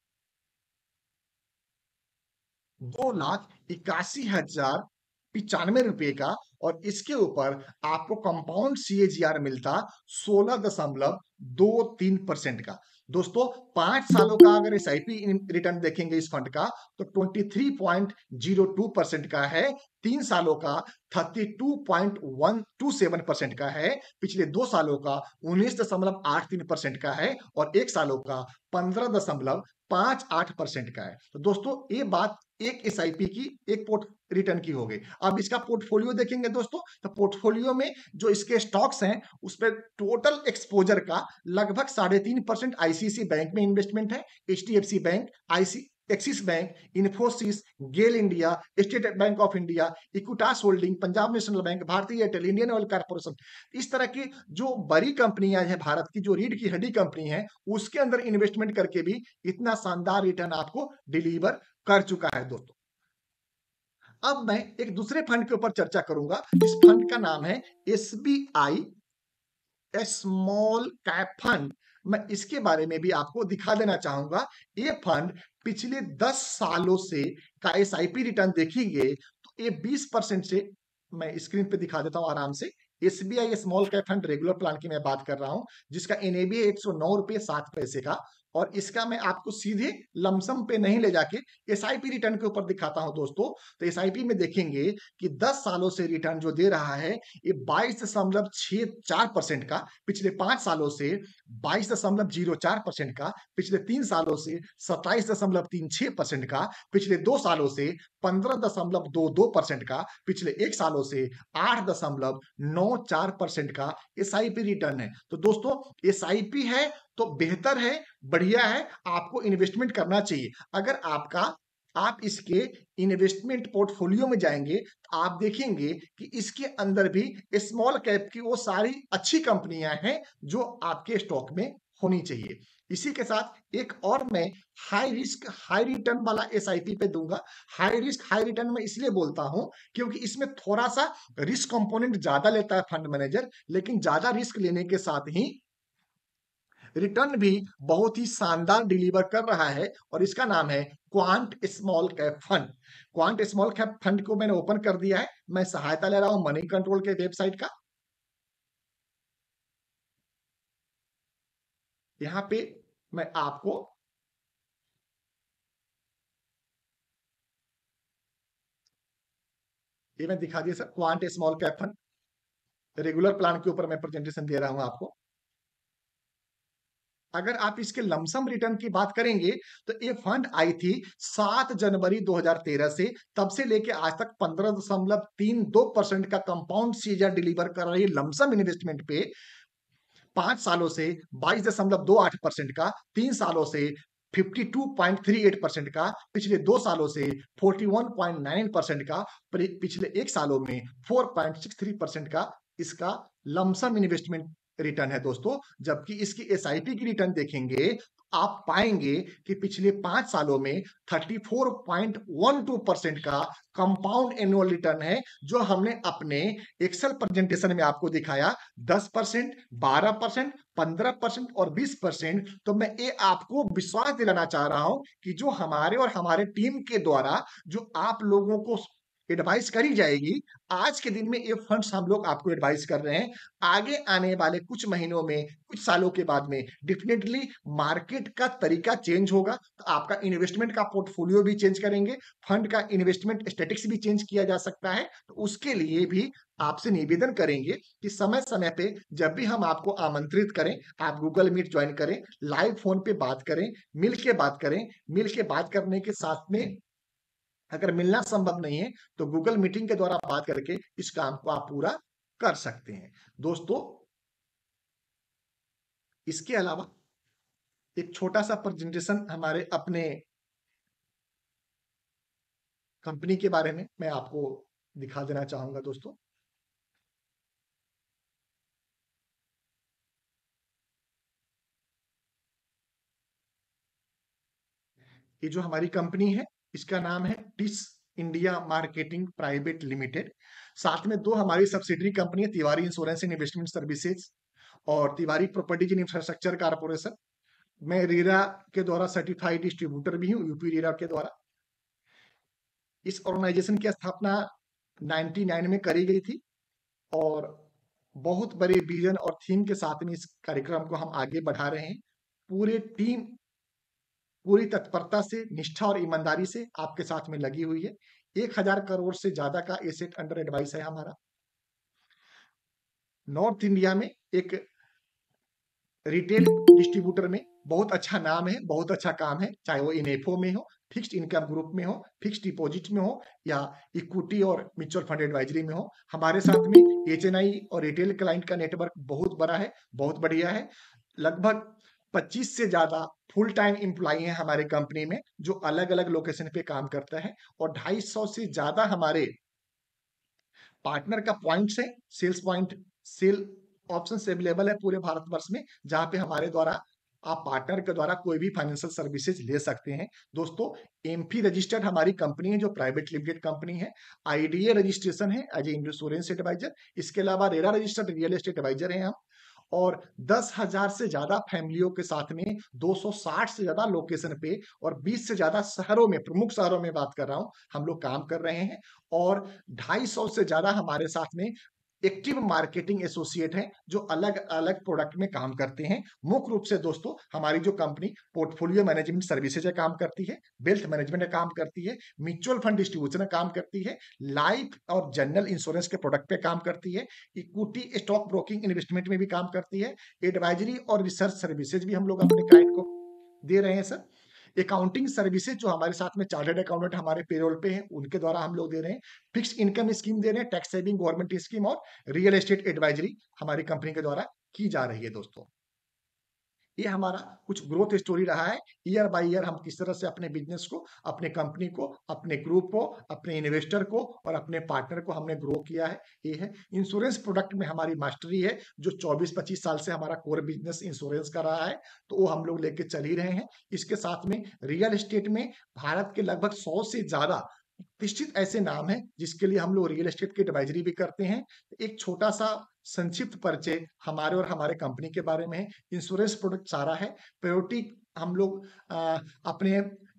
2,81,095 रुपए का और इसके ऊपर आपको कंपाउंड सीएजीआर मिलता 16.23% का। दोस्तों 5 सालों का अगर एसआईपी रिटर्न देखेंगे इस फंड का तो 23.02% का है, 3 सालों का 32.127% का है, पिछले 2 सालों का 19.83% का है और 1 सालों का 15.58% का है। तो दोस्तों ये बात एक एसआईपी की, एक पोर्ट रिटर्न की हो गई। अब इसका पोर्टफोलियो देखेंगे दोस्तों, तो पोर्टफोलियो में जो इसके स्टॉक्स हैं उस पर टोटल एक्सपोजर का लगभग 3.5% आईसीआईसी बैंक में इन्वेस्टमेंट है, HDFC bank, Axis bank, Infosys, GAIL India, State Bank of India, Equitas holding, Punjab national bank, Bharti Airtel, Indian oil corporation, इस तरह की जो बड़ी कंपनियां हैं भारत की, जो रीढ़ की हड्डी कंपनी है, उसके अंदर इन्वेस्टमेंट करके भी इतना शानदार रिटर्न आपको डिलीवर कर चुका है दोस्तों। अब मैं एक दूसरे फंड के ऊपर चर्चा करूंगा, इस फंड का नाम है एसबीआई स्मॉल कैप फंड। मैं इसके बारे में भी आपको दिखा देना चाहूंगा। ये फंड पिछले 10 सालों से का एसआईपी रिटर्न देखेंगे तो ये 20% से, मैं स्क्रीन पे दिखा देता हूं आराम से, SBI small cap fund regular plan की मैं बात कर रहा हूं, जिसका एनएबी 109 रुपये 7 पैसे का, और इसका मैं आपको सीधे लमसम पे नहीं ले जाके एसआईपी रिटर्न के ऊपर दिखाता हूं दोस्तों। तो एसआईपी में देखेंगे कि 10 सालों से रिटर्न जो दे रहा है ये 22.64% का, पिछले 5 सालों से 22.04% का, पिछले 3 सालों से 27.36% का, पिछले 2 सालों से 15.22% का, पिछले 1 सालों से 8.94% का एसआईपी रिटर्न है। तो दोस्तों एसआईपी है तो बेहतर है, बढ़िया है, आपको इन्वेस्टमेंट करना चाहिए। अगर आप इसके इन्वेस्टमेंट पोर्टफोलियो में जाएंगे तो आप देखेंगे कि इसके अंदर भी स्मॉल कैप की वो सारी अच्छी कंपनियां हैं जो आपके स्टॉक में होनी चाहिए। इसी के साथ एक और मैं हाई रिस्क हाई रिटर्न वाला एसआईपी पे दूंगा। हाई रिस्क हाई रिटर्न में इसलिए बोलता हूं क्योंकि इसमें थोड़ा सा रिस्क कंपोनेंट ज्यादा लेता है फंड मैनेजर, लेकिन ज्यादा रिस्क लेने के साथ ही रिटर्न भी बहुत ही शानदार डिलीवर कर रहा है और इसका नाम है quant small cap fund. Quant small cap fund को मैंने ओपन कर दिया है, मैं सहायता ले रहा हूं मनी कंट्रोल के वेबसाइट का। यहां पे मैं आपको ये मैं दिखा दिया sir, quant small cap fund regular plan के ऊपर मैं प्रेजेंटेशन दे रहा हूं आपको। अगर आप इसके लमसम रिटर्न की बात करेंगे तो ये फंड आई थी 7 जनवरी 2013 से, तब से लेके आज तक 15.32% का कंपाउंड सीएजीआर डिलीवर कर रही है लमसम इन्वेस्टमेंट पे। 5 सालों से 22.28% का, 3 सालों से 52.38% का, पिछले 2 सालों से 41.9% का, पिछले 1 सालों में 4.63% का इसका लमसम इन्वेस्टमेंट रिटर्न है दोस्तों। जबकि इसकी एसआईपी की रिटर्न देखेंगे तो आप पाएंगे कि पिछले 5 सालों में 34.12% का कंपाउंड एनुअल रिटर्न है, जो हमने अपने एक्सेल प्रेजेंटेशन में आपको दिखाया 10%, 12%, 15% और 20%। तो मैं ये आपको विश्वास दिलाना चाह रहा हूं कि जो हमारे और हमारे टीम के द्वारा जो आप लोगों को एडवाइस करी जाएगी। आज के दिन में ये फंड्स हम लोग आपको एडवाइस कर रहे हैं। आगे आने वाले कुछ महीनों में, कुछ सालों के बाद में डेफिनेटली मार्केट का तरीका चेंज होगा, तो आपका इन्वेस्टमेंट का पोर्टफोलियो भी चेंज करेंगे, फंड का इन्वेस्टमेंट स्टेटिक्स भी चेंज किया जा सकता है। तो उसके लिए भी आपसे निवेदन करेंगे कि समय समय पे जब भी हम आपको आमंत्रित करें, आप गूगल मीट ज्वाइन करें, लाइव फोन पे बात करें, मिल के बात करें। मिल के बात करने के साथ में अगर मिलना संभव नहीं है तो गूगल मीटिंग के द्वारा बात करके इस काम को आप पूरा कर सकते हैं। दोस्तों, इसके अलावा एक छोटा सा प्रेजेंटेशन हमारे अपने कंपनी के बारे में मैं आपको दिखा देना चाहूंगा। दोस्तों, ये जो हमारी कंपनी है इसका नाम है टिस इंडिया मार्केटिंग प्राइवेट लिमिटेड। साथ में दो हमारी सब्सिडरी कंपनी है, Tiwari insurance and investment services और Tiwari properties and infrastructure corporation. मैं रेरा के द्वारा सर्टिफाइड डिस्ट्रीब्यूटर भी हूँ, यूपी रेरा के द्वारा। इस ऑर्गेनाइजेशन की स्थापना 99 में करी गई थी और बहुत बड़े विजन और थीम के साथ में इस कार्यक्रम को हम आगे बढ़ा रहे हैं। पूरी टीम पूरी तत्परता से, निष्ठा और ईमानदारी से आपके साथ में लगी हुई है। 1000 करोड़ से ज्यादा का एसेट अंडर एडवाइस है हमारा। नॉर्थ इंडिया में एक रिटेल डिस्ट्रीब्यूटर में बहुत अच्छा नाम है, बहुत अच्छा काम है, चाहे वो इनेफो में हो, फिक्स्ड इनकम ग्रुप में हो, फिक्स्ड डिपॉजिट में हो या इक्विटी और म्यूचुअल फंड एडवाइजरी में हो। हमारे साथ में एचएनआई और रिटेल क्लाइंट का नेटवर्क बहुत बड़ा है, बहुत बढ़िया है। लगभग 25 से ज्यादा फुल टाइम एम्प्लॉई हैं हमारे कंपनी में जो अलग अलग लोकेशन पे काम करता है और 250 से ज्यादा हमारे पार्टनर का पॉइंट्स है, sales point, sell options available है पूरे भारतवर्ष में, जहां पे हमारे द्वारा आप पार्टनर के द्वारा कोई भी फाइनेंशियल सर्विसेज ले सकते हैं। दोस्तों, एमपी रजिस्टर्ड हमारी कंपनी है जो प्राइवेट लिमिटेड कंपनी है। आईडीए रजिस्ट्रेशन है एज ए इंश्योरेंस एडवाइजर। इसके अलावा RERA registered real estate advisor हैं हम और 10,000 से ज्यादा फैमिलियों के साथ में 260 से ज्यादा लोकेशन पे और 20 से ज्यादा शहरों में, प्रमुख शहरों में बात कर रहा हूं, हम लोग काम कर रहे हैं और 250 से ज्यादा हमारे साथ में एक्टिव मार्केटिंग एसोसिएट हैं जो अलग अलग प्रोडक्ट में काम करते हैं। मुख्य रूप से दोस्तों हमारी जो कंपनी पोर्टफोलियो मैनेजमेंट सर्विसेज काम करती है, वेल्थ मैनेजमेंट का काम करती है, म्यूचुअल फंड डिस्ट्रीब्यूशन का काम करती है, लाइफ और जनरल इंश्योरेंस के प्रोडक्ट पे काम करती है, इक्विटी स्टॉक ब्रोकिंग इन्वेस्टमेंट में भी काम करती है, एडवाइजरी और रिसर्च सर्विसेज भी हम लोग अपने क्लाइंट को दे रहे हैं सर। अकाउंटिंग सर्विसेज जो हमारे साथ में चार्टर्ड अकाउंटेंट हमारे पेरोल पे हैं उनके द्वारा हम लोग दे रहे हैं, फिक्स्ड इनकम स्कीम दे रहे हैं, टैक्स सेविंग गवर्नमेंट स्कीम और रियल एस्टेट एडवाइजरी हमारी कंपनी के द्वारा की जा रही है। दोस्तों, ये हमारा कुछ ग्रोथ स्टोरी रहा है। ईयर बाय ईयर हम किस तरह से अपने बिजनेस को, अपने कंपनी को, अपने ग्रुप को, अपने इन्वेस्टर को और अपने पार्टनर को हमने ग्रो किया है। ये है इंश्योरेंस प्रोडक्ट में हमारी मास्टरी है जो 24-25 साल से हमारा कोर बिजनेस इंश्योरेंस का रहा है, तो वो हम लोग लेके चल ही रहे हैं। इसके साथ में रियल एस्टेट में भारत के लगभग 100 से ज्यादा प्रतिष्ठित ऐसे नाम हैं जिसके लिए हम लोग रियल एस्टेट की एडवाइजरी भी करते हैं। एक छोटा सा संक्षिप्त परिचय हमारे और हमारे कंपनी के बारे में है। इंश्योरेंस प्रोडक्ट सारा है, प्रायोरिटी हम लोग अपने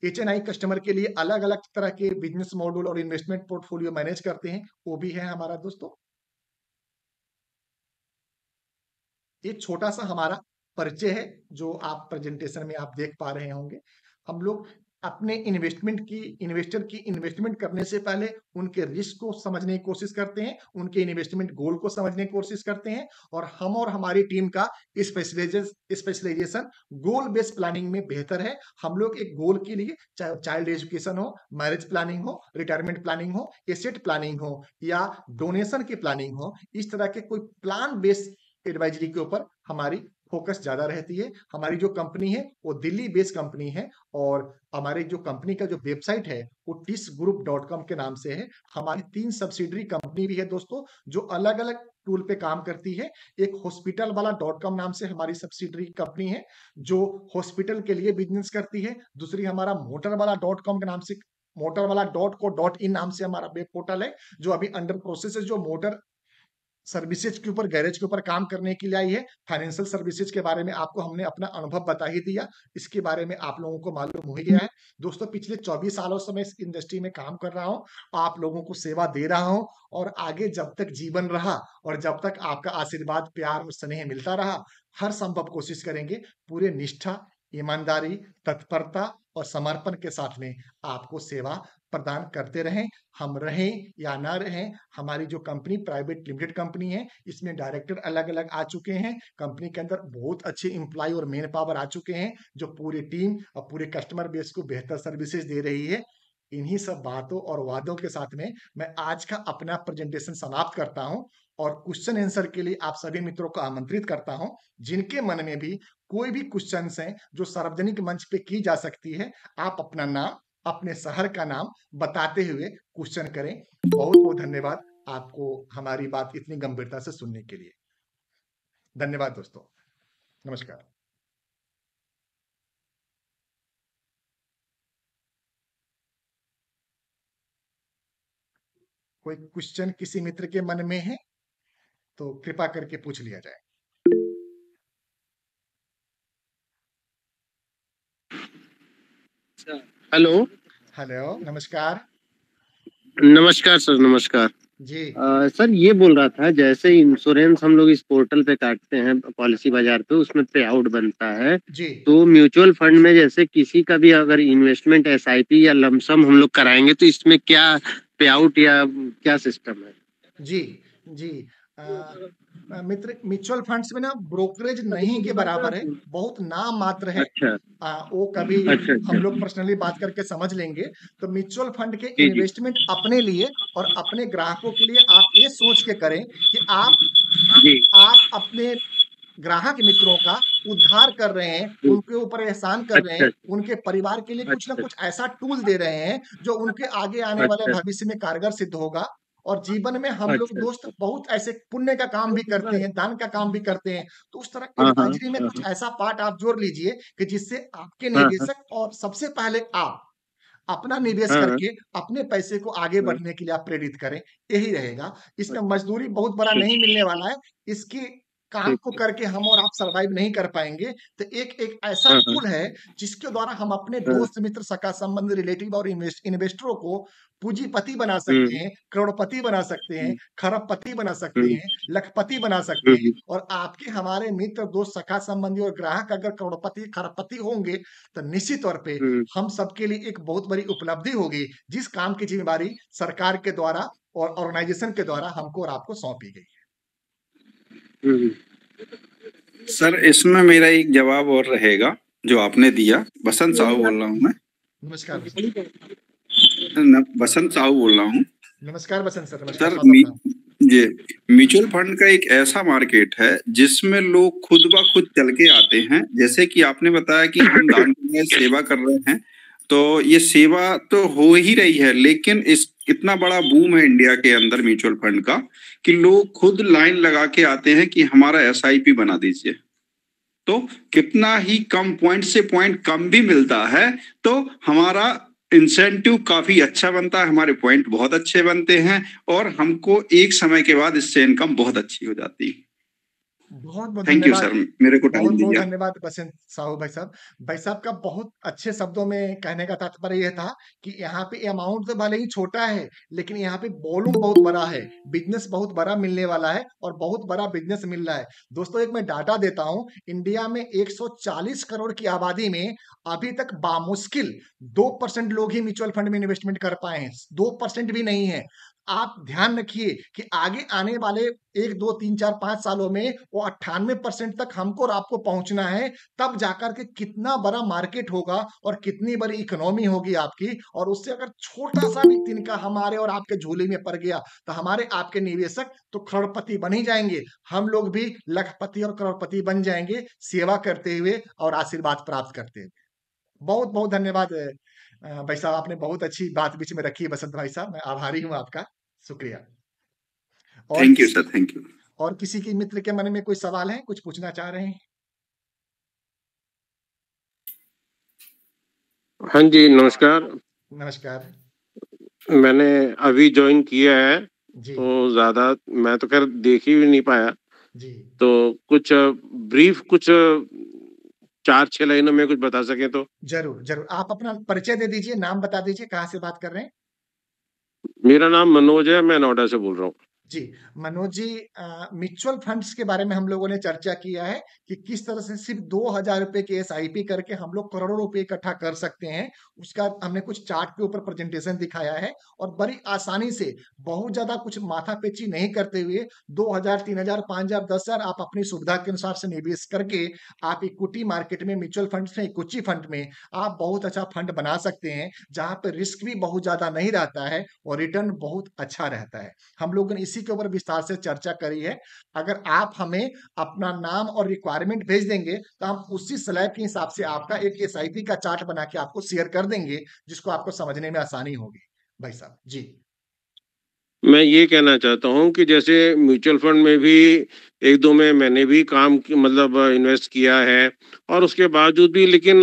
एचएनआई कस्टमर के लिए अलग अलग तरह के बिजनेस मॉड्यूल और इन्वेस्टमेंट पोर्टफोलियो मैनेज करते हैं, वो भी है हमारा। दोस्तों, ये छोटा सा हमारा परिचय है जो आप प्रेजेंटेशन में आप देख पा रहे होंगे। हम लोग अपने इन्वेस्टर की इन्वेस्टमेंट करने से पहले उनके रिस्क को समझने की कोशिश करते हैं, उनके इन्वेस्टमेंट गोल को समझने की कोशिश करते हैं और हम और हमारी टीम का स्पेशलाइजेशन गोल बेस्ड प्लानिंग में बेहतर है। हम लोग एक गोल के लिए, चाहे चाइल्ड एजुकेशन हो, मैरिज प्लानिंग हो, रिटायरमेंट प्लानिंग हो, एसेट प्लानिंग हो या डोनेशन की प्लानिंग हो, इस तरह के कोई प्लान बेस्ड एडवाइजरी के ऊपर हमारी फोकस ज्यादा रहती है। हमारी जो कंपनी है वो दिल्ली बेस्ड कंपनी है और हमारे जो कंपनी का जो वेबसाइट है वो tisgroup.com के नाम से है। हमारी 3 सब्सिडरी कंपनी भी है दोस्तों जो अलग अलग टूल पे काम करती है। एक हॉस्पिटल वाला .com नाम से हमारी सब्सिडरी कंपनी है जो हॉस्पिटल के लिए बिजनेस करती है। दूसरी हमारा मोटर वाला .com के नाम से, मोटर वाला .co.in नाम से हमारा वेब पोर्टल है जो अभी अंडर प्रोसेस है, जो मोटर सर्विसेज के ऊपर, गैरेज के ऊपर काम करने के लिए आई है। फाइनेंशियल सर्विसेज के बारे में आपको हमने अपना अनुभव बता ही दिया, इसके बारे में आप लोगों को मालूम हो ही गया है। दोस्तों, पिछले 24 सालों से मैं इस इंडस्ट्री में काम कर रहा हूँ, आप लोगों को सेवा दे रहा हूँ, और आगे जब तक जीवन रहा और जब तक आपका आशीर्वाद, प्यार और स्नेह मिलता रहा, हर संभव कोशिश करेंगे पूरे निष्ठा, ईमानदारी, तत्परता और समर्पण के साथ में आपको सेवा प्रदान करते रहें। हम रहें या ना रहें, हमारी जो कंपनी प्राइवेट लिमिटेड कंपनी है, इसमें डायरेक्टर अलग-अलग आ चुके हैं। कंपनी के अंदर बहुत अच्छे एम्प्लॉय और मैन पावर आ चुके हैं, जो पूरी टीम और पूरे कस्टमर बेस को बेहतर सर्विसेज दे रही है। इन्हीं सब बातों और वादों के साथ में मैं आज का अपना प्रेजेंटेशन समाप्त करता हूं, और क्वेश्चन आंसर के लिए आप सभी मित्रों को आमंत्रित करता हूं। जिनके मन में भी कोई भी क्वेश्चंस हैं जो सार्वजनिक मंच पे की जा सकती है, आप अपना नाम, अपने शहर का नाम बताते हुए क्वेश्चन करें। बहुत बहुत धन्यवाद आपको हमारी बात इतनी गंभीरता से सुनने के लिए। धन्यवाद दोस्तों, नमस्कार। कोई क्वेश्चन किसी मित्र के मन में है तो कृपा करके पूछ लिया जाए। हेलो। हेलो, नमस्कार। नमस्कार सर, नमस्कार जी। सर, ये बोल रहा था, जैसे इंश्योरेंस हम लोग इस पोर्टल पे काटते हैं पॉलिसी बाजार पे, उसमें पे आउट बनता है जी। तो म्यूचुअल फंड में जैसे किसी का भी अगर इन्वेस्टमेंट एसआईपी या लमसम हम लोग कराएंगे तो इसमें क्या पे आउट या क्या सिस्टम है? जी जी, मित्र, म्यूचुअल फंड्स में ना ब्रोकरेज नहीं के बराबर है, बहुत नाम मात्र है। अच्छा। वो कभी अच्छा। हम लोग पर्सनली बात करके समझ लेंगे। तो म्यूचुअल फंड के जी जी। इन्वेस्टमेंट अपने लिए और अपने ग्राहकों के लिए आप ये सोच के करें कि जी। आप अपने ग्राहक मित्रों का उद्धार कर रहे हैं, उनके ऊपर एहसान कर रहे हैं, अच्छा उनके परिवार के लिए कुछ ना अच्छा कुछ ऐसा टूल दे रहे हैं जो उनके आगे आने वाले अच्छा भविष्य में कारगर सिद्ध होगा। और जीवन में हम लोग अच्छा। दोस्त बहुत ऐसे पुण्य का काम भी करते हैं, दान का काम भी करते हैं। तो उस तरह हाँ हाँ एडवाइजरी में हाँ कुछ ऐसा पार्ट आप जोड़ लीजिए कि जिससे आपके हाँ हाँ निवेशक और सबसे पहले आप अपना निवेश हाँ करके अपने पैसे को आगे हाँ। बढ़ने के लिए आप प्रेरित करें। यही रहेगा। इसमें मजदूरी बहुत बड़ा ठीक नहीं मिलने वाला है। इसके काम ठीक को ठीक। करके हम और आप सर्वाइव नहीं कर पाएँगे। तो एक ऐसा हाँ हाँ टूल है जिसके द्वारा हम अपने हाँ। दोस्त, मित्र, सगा संबंधी, रिलेटिव और इन्वेस्टरों को पूंजीपति बना सकते हम्म हैं, करोड़पति बना सकते हैं, हम्म खरबपति बना सकते हम्म हैं, लखपति बना सकते हैं। हम्म और आपके हमारे मित्र, दोस्त, सखा संबंधी और ग्राहक अगर करोड़पति, खरबपति होंगे, तो निश्चित तौर पे हम्म हम सबके लिए एक बहुत बड़ी उपलब्धि होगी, जिस काम की जिम्मेदारी सरकार के द्वारा और ऑर्गेनाइजेशन के द्वारा हमको और आपको सौंपी गई है। हम्म। सर, इसमें मेरा एक जवाब और रहेगा जो आपने दिया। बसंत साहू बोल रहा हूँ मैं। नमस्कार बसंत साहू बोल रहा हूँ। नमस्कार बसंत सर, नमस्कार, सर, स्वागत है। ये म्यूचुअल फंड का एक ऐसा मार्केट है जिसमें लोग खुद ब खुद चल के आते हैं। जैसे कि आपने बताया कि हम दान कर रहे हैं, सेवा कर रहे हैं, तो ये सेवा तो हो ही रही है, लेकिन इस इतना बड़ा बूम है इंडिया के अंदर म्यूचुअल फंड का कि लोग खुद लाइन लगा के आते हैं कि हमारा एसआईपी बना दीजिए। तो कितना ही कम पॉइंट से पॉइंट कम भी मिलता है तो हमारा इंसेंटिव काफी अच्छा बनता है, हमारे पॉइंट बहुत अच्छे बनते हैं और हमको एक समय के बाद इससे इनकम बहुत अच्छी हो जाती है। बहुत बहुत थैंक यू धन्यवाद। सर, मेरे को बहुत टाइम बहुत दिया। धन्यवाद बसंत साहू भाई साहब। भाई साहब का बहुत अच्छे शब्दों में कहने का तात्पर्य यह था कि यहाँ पे अमाउंट तो भले ही छोटा है, लेकिन यहाँ पे वॉल्यूम बहुत बड़ा है, बिजनेस बहुत बड़ा मिलने वाला है और बहुत बड़ा बिजनेस मिल रहा है। दोस्तों, एक मैं डाटा देता हूँ, इंडिया में 140 करोड़ की आबादी में अभी तक बामुश्किल 2% लोग ही म्यूचुअल फंड में इन्वेस्टमेंट कर पाए हैं, 2% भी नहीं है। आप ध्यान रखिए कि आगे आने वाले 1, 2, 3, 4, 5 सालों में वो 98% तक हमको और आपको पहुंचना है। तब जाकर के कितना बड़ा मार्केट होगा और कितनी बड़ी इकोनॉमी होगी आपकी। और उससे अगर छोटा सा भी तिनका हमारे और आपके झोली में पड़ गया तो हमारे आपके निवेशक तो करोड़पति बन ही जाएंगे, हम लोग भी लखपति और करोड़पति बन जाएंगे, सेवा करते हुए और आशीर्वाद प्राप्त करते हुए। बहुत बहुत धन्यवाद भाई साहब, आपने बहुत अच्छी बात बीच में रखी। बसंत भाई साहब, मैं आभारी हूँ आपका, शुक्रिया। और thank you sir, thank you. और किसी के मित्र के मन में कोई सवाल है, कुछ पूछना चाह रहे हैं? हाँ जी, नमस्कार। नमस्कार। मैंने अभी ज्वाइन किया है जी तो ज्यादा मैं तो खैर देख ही नहीं पाया, जी तो कुछ ब्रीफ कुछ 4-6 लाइनों में कुछ बता सकें तो। जरूर जरूर। आप अपना परिचय दे दीजिए, नाम बता दीजिए, कहाँ से बात कर रहे हैं। मेरा नाम मनोज है, मैं नोएडा से बोल रहा हूँ। जी, मनोज जी, म्यूचुअल फंड्स के बारे में हम लोगों ने चर्चा किया है कि किस तरह से सिर्फ 2,000 रुपए की एसआईपी करके हम लोग करोड़ों रुपए इकट्ठा कर सकते हैं। उसका हमने कुछ चार्ट के ऊपर प्रेजेंटेशन दिखाया है और बड़ी आसानी से, बहुत ज्यादा कुछ माथापेची नहीं करते हुए 2,000, 3,000, 5,000, 10,000 आप अपनी सुविधा के अनुसार से निवेश करके आप इक्विटी मार्केट में, म्यूचुअल फंड्स में, इक्विटी फंड में आप बहुत अच्छा फंड बना सकते हैं, जहां पर रिस्क भी बहुत ज्यादा नहीं रहता है और रिटर्न बहुत अच्छा रहता है। हम लोगों ने इसी के ऊपर विस्तार से चर्चा करी है। अगर आप हमें अपना नाम और रिक्वायरमेंट भेज देंगे तो हम उसी स्लैब के हिसाब से आपका एक एसआईपी का चार्ट बना के आपको शेयर कर देंगे, जिसको आपको समझने में आसानी होगी। भाई साहब जी। मैं ये कहना चाहता हूँ कि जैसे म्यूचुअल फंड में भी 1-2 में मैंने भी मतलब इन्वेस्ट किया है, और उसके बावजूद भी लेकिन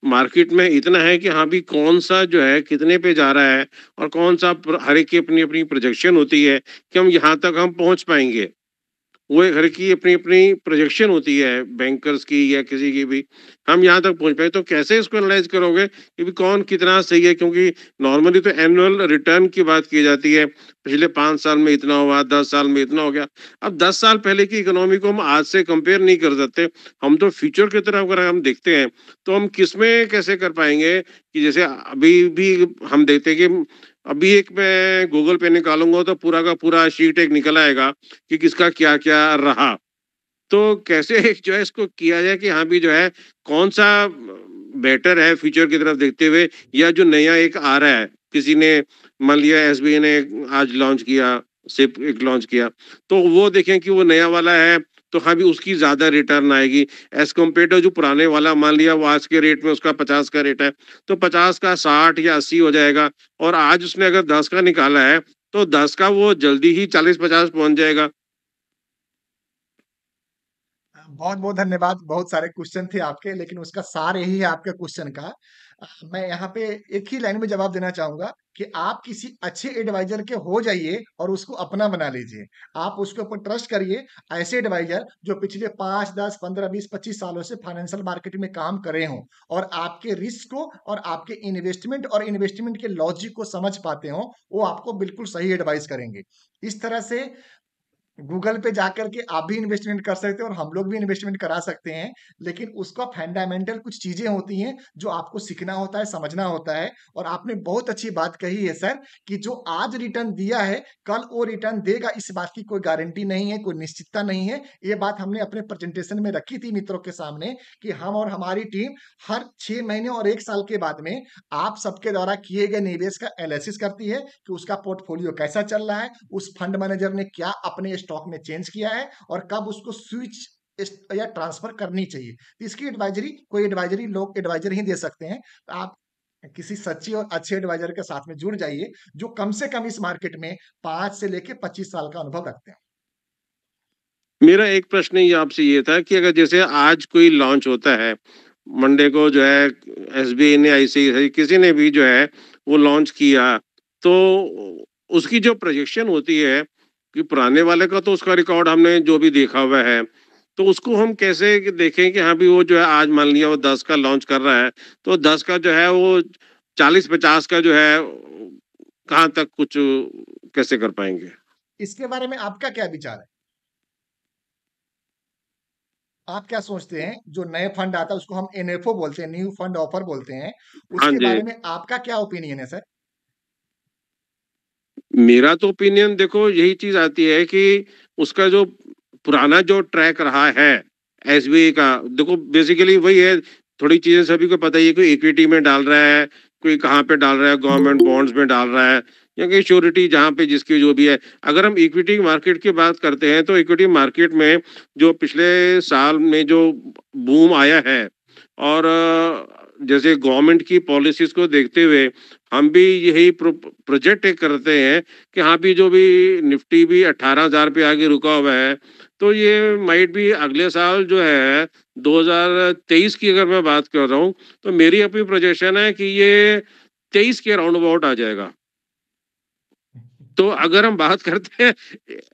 मार्केट में इतना है कि हाँ भी कौन सा जो है कितने पे जा रहा है, और कौन सा हर एक की अपनी अपनी प्रोजेक्शन होती है कि हम यहाँ तक हम पहुँच पाएंगे। वो एक हर की अपनी अपनी प्रोजेक्शन होती है, बैंकर्स की या किसी की भी, हम यहाँ तक पहुँच पाए। तो कैसे इसको एनालाइज करोगे कि भी कौन कितना सही है? क्योंकि नॉर्मली तो एनुअल रिटर्न की बात की जाती है, पिछले 5 साल में इतना हुआ, 10 साल में इतना हो गया। अब 10 साल पहले की इकोनॉमी को हम आज से कंपेयर नहीं कर सकते। हम तो फ्यूचर की तरफ अगर हम देखते हैं तो हम किसमें कैसे कर पाएंगे कि जैसे अभी भी हम देखते हैं कि अभी एक मैं गूगल पे निकालूंगा तो पूरा का पूरा शीट एक निकल आएगा कि किसका क्या क्या रहा। तो कैसे जो है इसको किया जाए कि हाँ भी जो है कौन सा बेटर है फ्यूचर की तरफ देखते हुए, या जो नया एक आ रहा है, किसी ने मान लिया एसबीआई ने आज लॉन्च किया, सिप एक लॉन्च किया, तो वो देखें कि वो नया वाला है तो हाँ भी उसकी ज्यादा रिटर्न आएगी एज कम्पेयर टू जो पुराने वाला मान लिया वो आज के रेट में उसका 50 का रेट है, तो 50 का 60 या 80 हो जाएगा। और आज उसने अगर 10 का निकाला है तो 10 का वो जल्दी ही 40-50 पहुंच जाएगा। बहुत बहुत धन्यवाद। बहुत सारे क्वेश्चन थे आपके, लेकिन उसका सार यही है आपके क्वेश्चन का। मैं यहाँ पे एक ही लाइन में जवाब देना चाहूंगा कि आप किसी अच्छे एडवाइजर के हो जाइए और उसको अपना बना लीजिए। आप उसके ऊपर ट्रस्ट करिए। ऐसे एडवाइजर जो पिछले 5, 10, 15, 20, 25 सालों से फाइनेंशियल मार्केट में काम करे हों और आपके रिस्क को और आपके इन्वेस्टमेंट और इन्वेस्टमेंट के लॉजिक को समझ पाते हों, वो आपको बिल्कुल सही एडवाइस करेंगे। इस तरह से गूगल पे जाकर के आप भी इन्वेस्टमेंट कर सकते हैं और हम लोग भी इन्वेस्टमेंट करा सकते हैं, लेकिन उसका फंडामेंटल कुछ चीजें होती हैं जो आपको सीखना होता है, समझना होता है। और आपने बहुत अच्छी बात कही है सर, कि जो आज रिटर्न दिया है कल वो रिटर्न देगा, इस बात की कोई गारंटी नहीं है, कोई निश्चितता नहीं है। ये बात हमने अपने प्रेजेंटेशन में रखी थी मित्रों के सामने कि हम और हमारी टीम हर 6 महीने और 1 साल के बाद में आप सबके द्वारा किए गए निवेश का एनालिसिस करती है कि उसका पोर्टफोलियो कैसा चल रहा है, उस फंड मैनेजर ने क्या अपने स्टॉक में चेंज किया है और कब उसको स्विच या ट्रांसफर करनी चाहिए। तो इसकी एडवाइजरी कोई एडवाइजरी लोग एडवाइजर ही दे सकते हैं। तो आप किसी सच्ची और अच्छे एडवाइजर के साथ में जुड़ जाइए, जो कम से कम इस मार्केट में 5 से लेके 25 साल का अनुभव रखते हैं। मेरा एक प्रश्न ही आपसे ये था कि अगर जैसे आज कोई लॉन्च होता है, मंडे को जो है एसबीआई ने, आईसीआईसीआई किसी ने भी जो है वो लॉन्च किया, तो उसकी जो प्रोजेक्शन होती है कि पुराने वाले का तो उसका रिकॉर्ड हमने जो भी देखा हुआ है, तो उसको हम कैसे देखें कि हाँ भी वो जो है आज मान लिया वो 10 का लॉन्च कर रहा है, तो 10 का जो है वो 40-50 का जो है कहाँ तक कुछ कैसे कर पाएंगे? इसके बारे में आपका क्या विचार है? आप क्या सोचते हैं? जो नए फंड आता है उसको हम एनएफओ बोलते हैं, न्यू फंड ऑफर बोलते हैं, हाँ उसके जी। बारे में आपका क्या ओपिनियन है सर? मेरा तो ओपिनियन देखो यही चीज आती है कि उसका जो पुराना जो ट्रैक रहा है एसबीआई का, देखो बेसिकली वही है, थोड़ी चीजें सभी को पता ही है, कोई इक्विटी में डाल रहा है, कोई कहाँ पे डाल रहा है, गवर्नमेंट बॉन्ड्स में डाल रहा है, या कहीं श्योरिटी जहाँ पे जिसकी जो भी है। अगर हम इक्विटी मार्केट की बात करते हैं तो इक्विटी मार्केट में जो पिछले साल में जो बूम आया है, और जैसे गवर्नमेंट की पॉलिसीज को देखते हुए हम भी यही प्रोजेक्ट करते हैं कि हाँ भी जो भी निफ्टी भी 18,000 पे आगे रुका हुआ है, तो ये माइट भी अगले साल जो है 2023 की अगर मैं बात कर रहा हूँ तो मेरी अपनी प्रोजेक्शन है कि ये 23 के राउंड अबाउट आ जाएगा। तो अगर हम बात करते हैं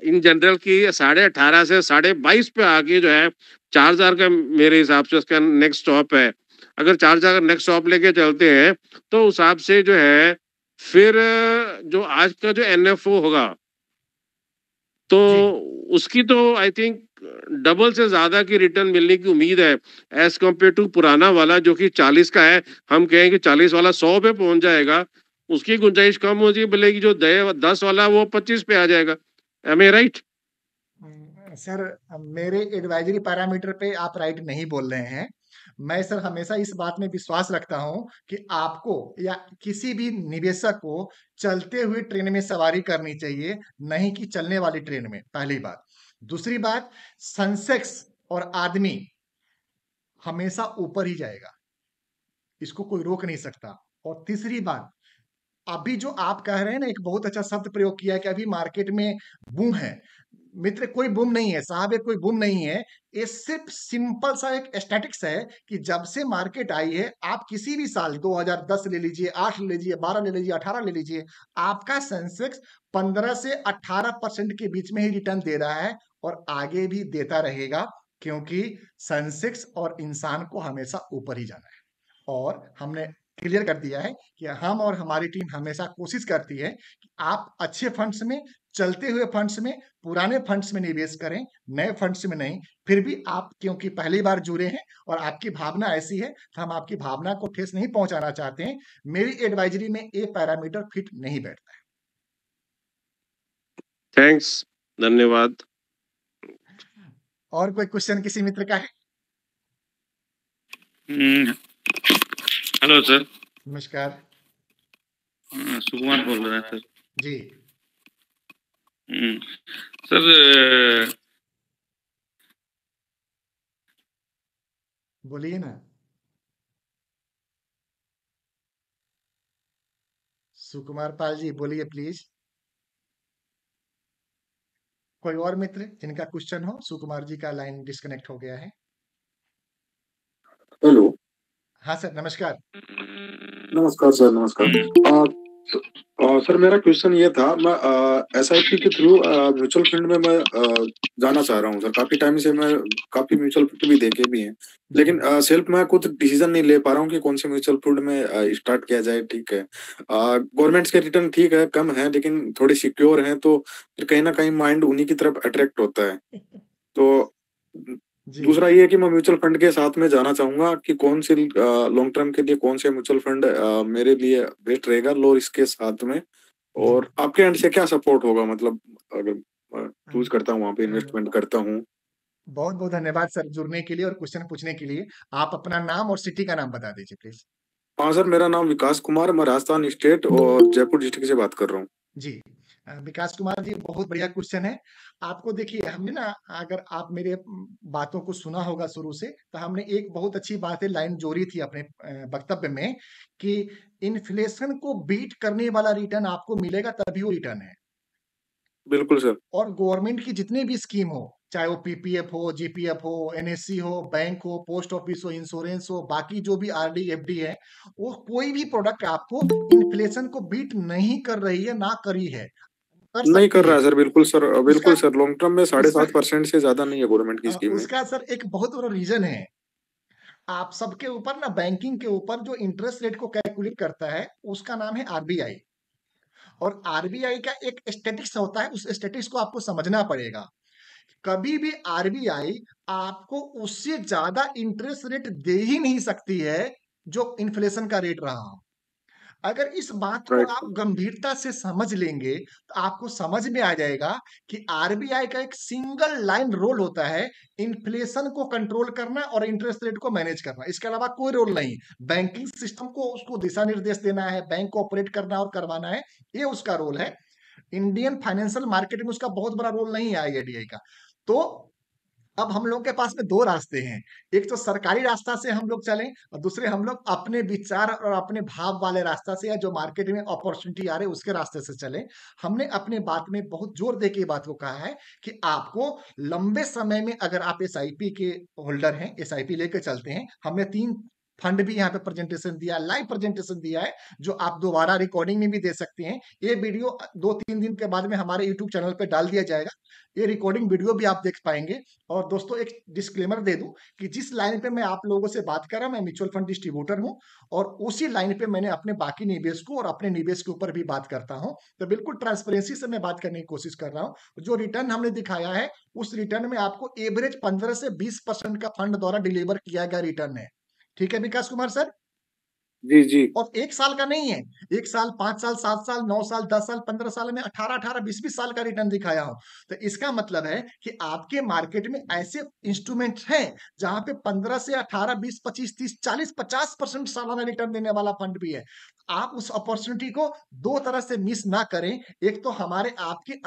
इन जनरल की 18.5 से 22.5 पे आके जो है 4000 का मेरे हिसाब से उसका नेक्स्ट स्टॉप है। अगर 4000 का नेक्स्ट स्टॉप लेके चलते हैं तो उस हिसाब से जो है फिर जो आज का जो एनएफओ होगा तो उसकी तो आई थिंक डबल से ज्यादा की रिटर्न मिलने की उम्मीद है एज कम्पेयर टू पुराना वाला जो कि 40 का है। हम कहें कि 40 वाला 100 पे पहुंच जाएगा, उसकी गुंजाइश कम हो जी बोलेगी, जो 10 वाला वो 25 पे आ जाएगा। एम आई राइट? सर मेरे एडवाइजरी पैरामीटर पे आप राइट नहीं बोल रहे हैं। मैं सर हमेशा इस बात में विश्वास रखता हूं कि आपको या किसी भी निवेशक को चलते हुए ट्रेन में सवारी करनी चाहिए, नहीं कि चलने वाली ट्रेन में। पहली बात। दूसरी बात, सेंसेक्स और आदमी हमेशा ऊपर ही जाएगा, इसको कोई रोक नहीं सकता। और तीसरी बात, अभी जो आप कह रहे हैं ना, एक बहुत अच्छा शब्द प्रयोग किया है कि अभी मार्केट में बूम है। मित्र, कोई बूम नहीं है साहब, ये कोई बूम नहीं है। ये सिर्फ सिंपल सा एक स्टैटिक्स है कि जब से मार्केट आई है, आप किसी भी साल 2010 ले लीजिए, 8 ले लीजिए, 12 ले लीजिए, 18 ले लीजिए, आपका सेंसेक्स 15 से 18% के बीच में ही रिटर्न दे रहा है और आगे भी देता रहेगा, क्योंकि सेंसेक्स और इंसान को हमेशा ऊपर ही जाना है। और हमने क्लियर कर दिया है कि हम और हमारी टीम हमेशा कोशिश करती है कि आप अच्छे फंड्स में, चलते हुए फंड्स में, पुराने फंड्स में निवेश करें, नए फंड्स में नहीं। फिर भी आप क्योंकि पहली बार जुड़े हैं और आपकी भावना ऐसी है, तो हम आपकी भावना को ठेस नहीं पहुंचाना चाहते हैं। मेरी एडवाइजरी में ये पैरामीटर फिट नहीं बैठता है। थैंक्स, धन्यवाद। और कोई क्वेश्चन किसी मित्र का है? Hello sir. नमस्कार। सुकुमार बोल रहे हैं सर। जी सर बोलिए ना। सुकुमार पाल जी बोलिए प्लीज। कोई और मित्र जिनका क्वेश्चन हो? सुकुमार जी का लाइन डिस्कनेक्ट हो गया है। हेलो। हाँ सर, नमस्कार। नमस्कार सर, नमस्कार। सर मेरा क्वेश्चन ये था, मैं एसआईपी के थ्रू म्यूचुअल फंड में मैं जाना चाह रहा हूँ सर। काफी टाइम से मैं काफी म्यूचुअल फंड भी देखे भी हैं, लेकिन सेल्फ मैं खुद डिसीजन नहीं ले पा रहा हूँ कि कौन से म्यूचुअल फंड में स्टार्ट किया जाए। ठीक है, गवर्नमेंट्स के रिटर्न ठीक है, कम है, लेकिन थोड़े सिक्योर हैं, तो फिर कहीं ना कहीं माइंड उन्हीं की तरफ अट्रैक्ट होता है। तो दूसरा ये है कि मैं म्यूचुअल फंड के साथ में जाना चाहूंगा कि कौन से लॉन्ग टर्म के लिए कौन से म्यूचुअल फंड मेरे लिए बेस्ट रहेगा लो रिस्क के साथ में, और आपके एंड से क्या सपोर्ट होगा, मतलब अगर चूज करता हूँ वहां पे इन्वेस्टमेंट करता हूँ। बहुत बहुत धन्यवाद सर जुड़ने के लिए और क्वेश्चन पूछने के लिए। आप अपना नाम और सिटी का नाम बता दीजिए प्लीज। हाँ सर, मेरा नाम विकास कुमार, मैं राजस्थान स्टेट और जयपुर डिस्ट्रिक्ट से बात कर रहा हूँ। जी विकास कुमार जी, बहुत बढ़िया क्वेश्चन है। आपको देखिए, हमने ना, अगर आप मेरे बातों को सुना होगा शुरू से, तो हमने एक बहुत अच्छी बात है लाइन जोड़ी थी अपने वक्तव्य में कि इन्फ्लेशन को बीट करने वाला रिटर्न आपको मिलेगा, तभी वो रिटर्न है। बिल्कुल सर। और गवर्नमेंट की जितनी भी स्कीम हो, चाहे वो पीपीएफ हो, जीपीएफ हो, एनएससी हो, बैंक हो, पोस्ट ऑफिस हो, इंश्योरेंस हो, बाकी जो भी आरडी एफडी है, वो कोई भी प्रोडक्ट आपको इन्फ्लेशन को बीट नहीं कर रही है, ना करी है, नहीं कर रहा है सर। बिल्कुल सर, बिल्कुल सर। लॉन्ग टर्म में 7.5% से ज्यादा नहीं है गवर्नमेंट की स्कीम में। उसका सर एक बहुत बड़ा रीजन है, आप सबके ऊपर ना, बैंकिंग के ऊपर जो इंटरेस्ट रेट को कैलकुलेट करता है उसका नाम है आरबीआई। और आरबीआई का एक स्टैटिक्स होता है, उस स्टैटिक्स को आपको समझना पड़ेगा। कभी भी आरबीआई आपको उससे ज्यादा इंटरेस्ट रेट दे ही नहीं सकती है जो इन्फ्लेशन का रेट रहा हो। अगर इस बात को आप गंभीरता से समझ लेंगे तो आपको समझ में आ जाएगा कि आरबीआई का एक सिंगल लाइन रोल होता है, इन्फ्लेशन को कंट्रोल करना और इंटरेस्ट रेट को मैनेज करना। इसके अलावा कोई रोल नहीं। बैंकिंग सिस्टम को उसको दिशा निर्देश देना है, बैंक को ऑपरेट करना और करवाना है, ये उसका रोल है। इंडियन फाइनेंशियल मार्केट में उसका बहुत बड़ा रोल नहीं है आईआरडीआई का। तो अब हम लोग के पास में दो रास्ते हैं, एक तो सरकारी रास्ता से हम लोग चलें और दूसरे हम लोग अपने विचार और अपने भाव वाले रास्ता से, या जो मार्केट में अपॉर्चुनिटी आ रही है उसके रास्ते से चलें। हमने अपने बात में बहुत जोर दे के बात को कहा है कि आपको लंबे समय में, अगर आप एसआईपी के होल्डर हैं, एसआईपी लेकर चलते हैं, हमने 3 फंड भी यहाँ पे प्रेजेंटेशन दिया है, लाइव प्रेजेंटेशन दिया है, जो आप दोबारा रिकॉर्डिंग में भी दे सकते हैं। ये वीडियो 2-3 दिन के बाद में हमारे यूट्यूब चैनल पे डाल दिया जाएगा, ये रिकॉर्डिंग वीडियो भी आप देख पाएंगे। और दोस्तों एक डिस्क्लेमर दे दूं कि जिस लाइन पे मैं आप लोगों से बात कर रहा हूं, मैं म्यूचुअल फंड डिस्ट्रीब्यूटर हूं और उसी लाइन पे मैंने अपने बाकी निवेश को और अपने निवेश के ऊपर भी बात करता हूं। तो बिल्कुल ट्रांसपेरेंसी से मैं बात करने की कोशिश कर रहा हूं। जो रिटर्न हमने दिखाया है उस रिटर्न में आपको एवरेज 15 से 20% का फंड द्वारा डिलीवर किया गया रिटर्न है। ठीक है विकास कुमार सर? जी जी। और 1 साल का नहीं है, 1 साल, 5 साल, 7 साल, 9 साल, 10 साल, 15 साल में 18-18, 20-20 साल का रिटर्न दिखाया हूं। तो इसका मतलब है कि आपके मार्केट में ऐसे इंस्ट्रूमेंट हैं जहां पे 15 से 18, 20, 25, 30, 40, 50% सालाना रिटर्न देने वाला फंड भी है। आप उस अपॉर्चुनिटी को 2 तरह से मिस ना करें। एक तो हमारे आपकी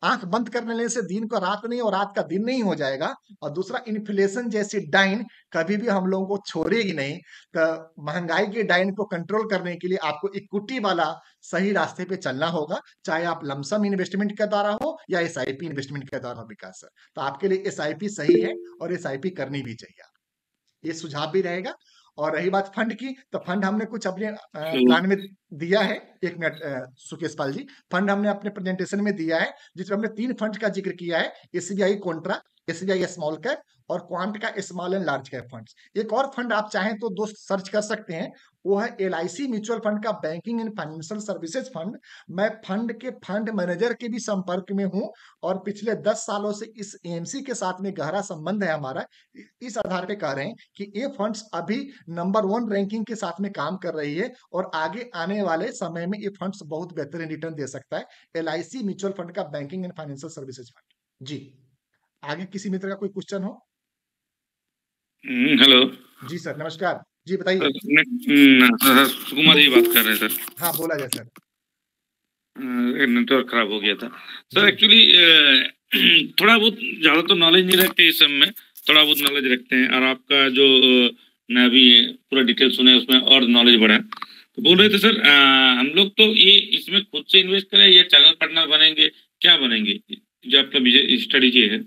आंख बंद कर लेने से दिन को रात नहीं और रात का दिन नहीं हो जाएगा, और दूसरा इन्फ्लेशन जैसी डाइन कभी भी हम लोगों को छोड़ेगी नहीं। तो महंगाई के डाइन को कंट्रोल करने के लिए आपको इक्विटी वाला सही रास्ते पे चलना होगा, चाहे आप लमसम इन्वेस्टमेंट के द्वारा हो या एसआईपी इन्वेस्टमेंट के द्वारा हो विकास सर। तो आपके लिए एसआईपी सही है और एसआईपी करनी भी चाहिए, ये सुझाव भी रहेगा। और रही बात फंड की, तो फंड हमने कुछ अपने प्लान में दिया है। 1 मिनट सुकेश पाल जी, फंड हमने अपने प्रेजेंटेशन में दिया है जिसमें हमने 3 फंड का जिक्र किया है, SBI Contra, SBI small cap और क्वांट का small and large cap funds. एक और फंड आप चाहें तो दोस्त सर्च कर सकते हैं, वो है एलआईसी म्यूचुअल फंड का banking and financial services fund. मैं फंड के फंड मैनेजर के भी संपर्क में हूं और पिछले 10 सालों से इस एएमसी के साथ में गहरा संबंध है हमारा। इस आधार पे कह रहे हैं कि ये फंड्स अभी नंबर 1 रैंकिंग के साथ में काम कर रही है और आगे आने वाले समय में ये फंड्स बहुत बेहतरीन रिटर्न दे सकता है। एलआईसी म्यूचुअल फंड का banking and financial services fund. जी, आगे किसी मित्र का कोई क्वेश्चन हो? हेलो जी सर, नमस्कार जी, बताइए। सुकुमार जी बात कर रहे हैं सर। हाँ, बोला जाए सर। नेटवर्क खराब हो गया था सर। एक्चुअली थोड़ा बहुत ज्यादा तो नॉलेज नहीं रखते इस सब में, थोड़ा बहुत नॉलेज रखते हैं, और आपका जो मैं अभी पूरा डिटेल सुना उसमें और नॉलेज बढ़ा। तो बोल रहे थे सर, हम लोग तो ये इसमें खुद से इन्वेस्ट करें या चैनल पार्टनर बनेंगे, क्या बनेंगे, जो आपका स्टडी ये है?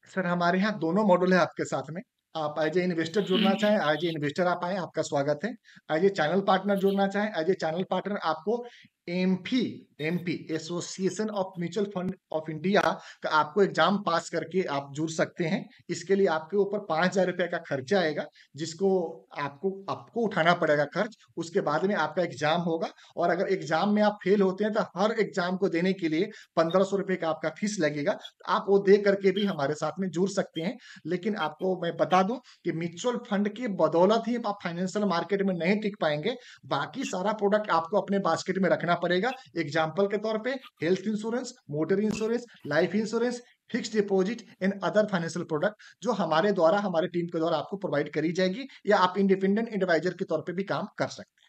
सर हमारे यहाँ दोनों मॉडल है आपके साथ में। आप एज ए इन्वेस्टर जुड़ना चाहें, एज ए इन्वेस्टर आप आए, आपका स्वागत है। एज ए चैनल पार्टनर जुड़ना चाहें, एज ए चैनल पार्टनर आपको MP association of mutual fund of India का आपको एग्जाम पास करके आप जुड़ सकते हैं। इसके लिए आपके ऊपर 5,000 रुपए का खर्चा आएगा, जिसको आपको उठाना पड़ेगा खर्च। उसके बाद में आपका एग्जाम होगा, और अगर एग्जाम में आप फेल होते हैं तो हर एग्जाम को देने के लिए 1,500 रुपए का आपका फीस लगेगा। आप वो दे करके भी हमारे साथ में जुड़ सकते हैं। लेकिन आपको मैं बता दूं कि म्यूचुअल फंड की बदौलत ही आप फाइनेंशियल मार्केट में नहीं टिक पाएंगे। बाकी सारा प्रोडक्ट आपको अपने बास्केट में रखना पड़ेगा। एग्जाम्पल के तौर पे health insurance, motor insurance, life insurance, fixed deposit and other financial product जो हमारे द्वारा, हमारे टीम के द्वारा आपको प्रोवाइड करी जाएगी, या आप इंडिपेंडेंट एडवाइजर के तौर पे भी काम कर सकते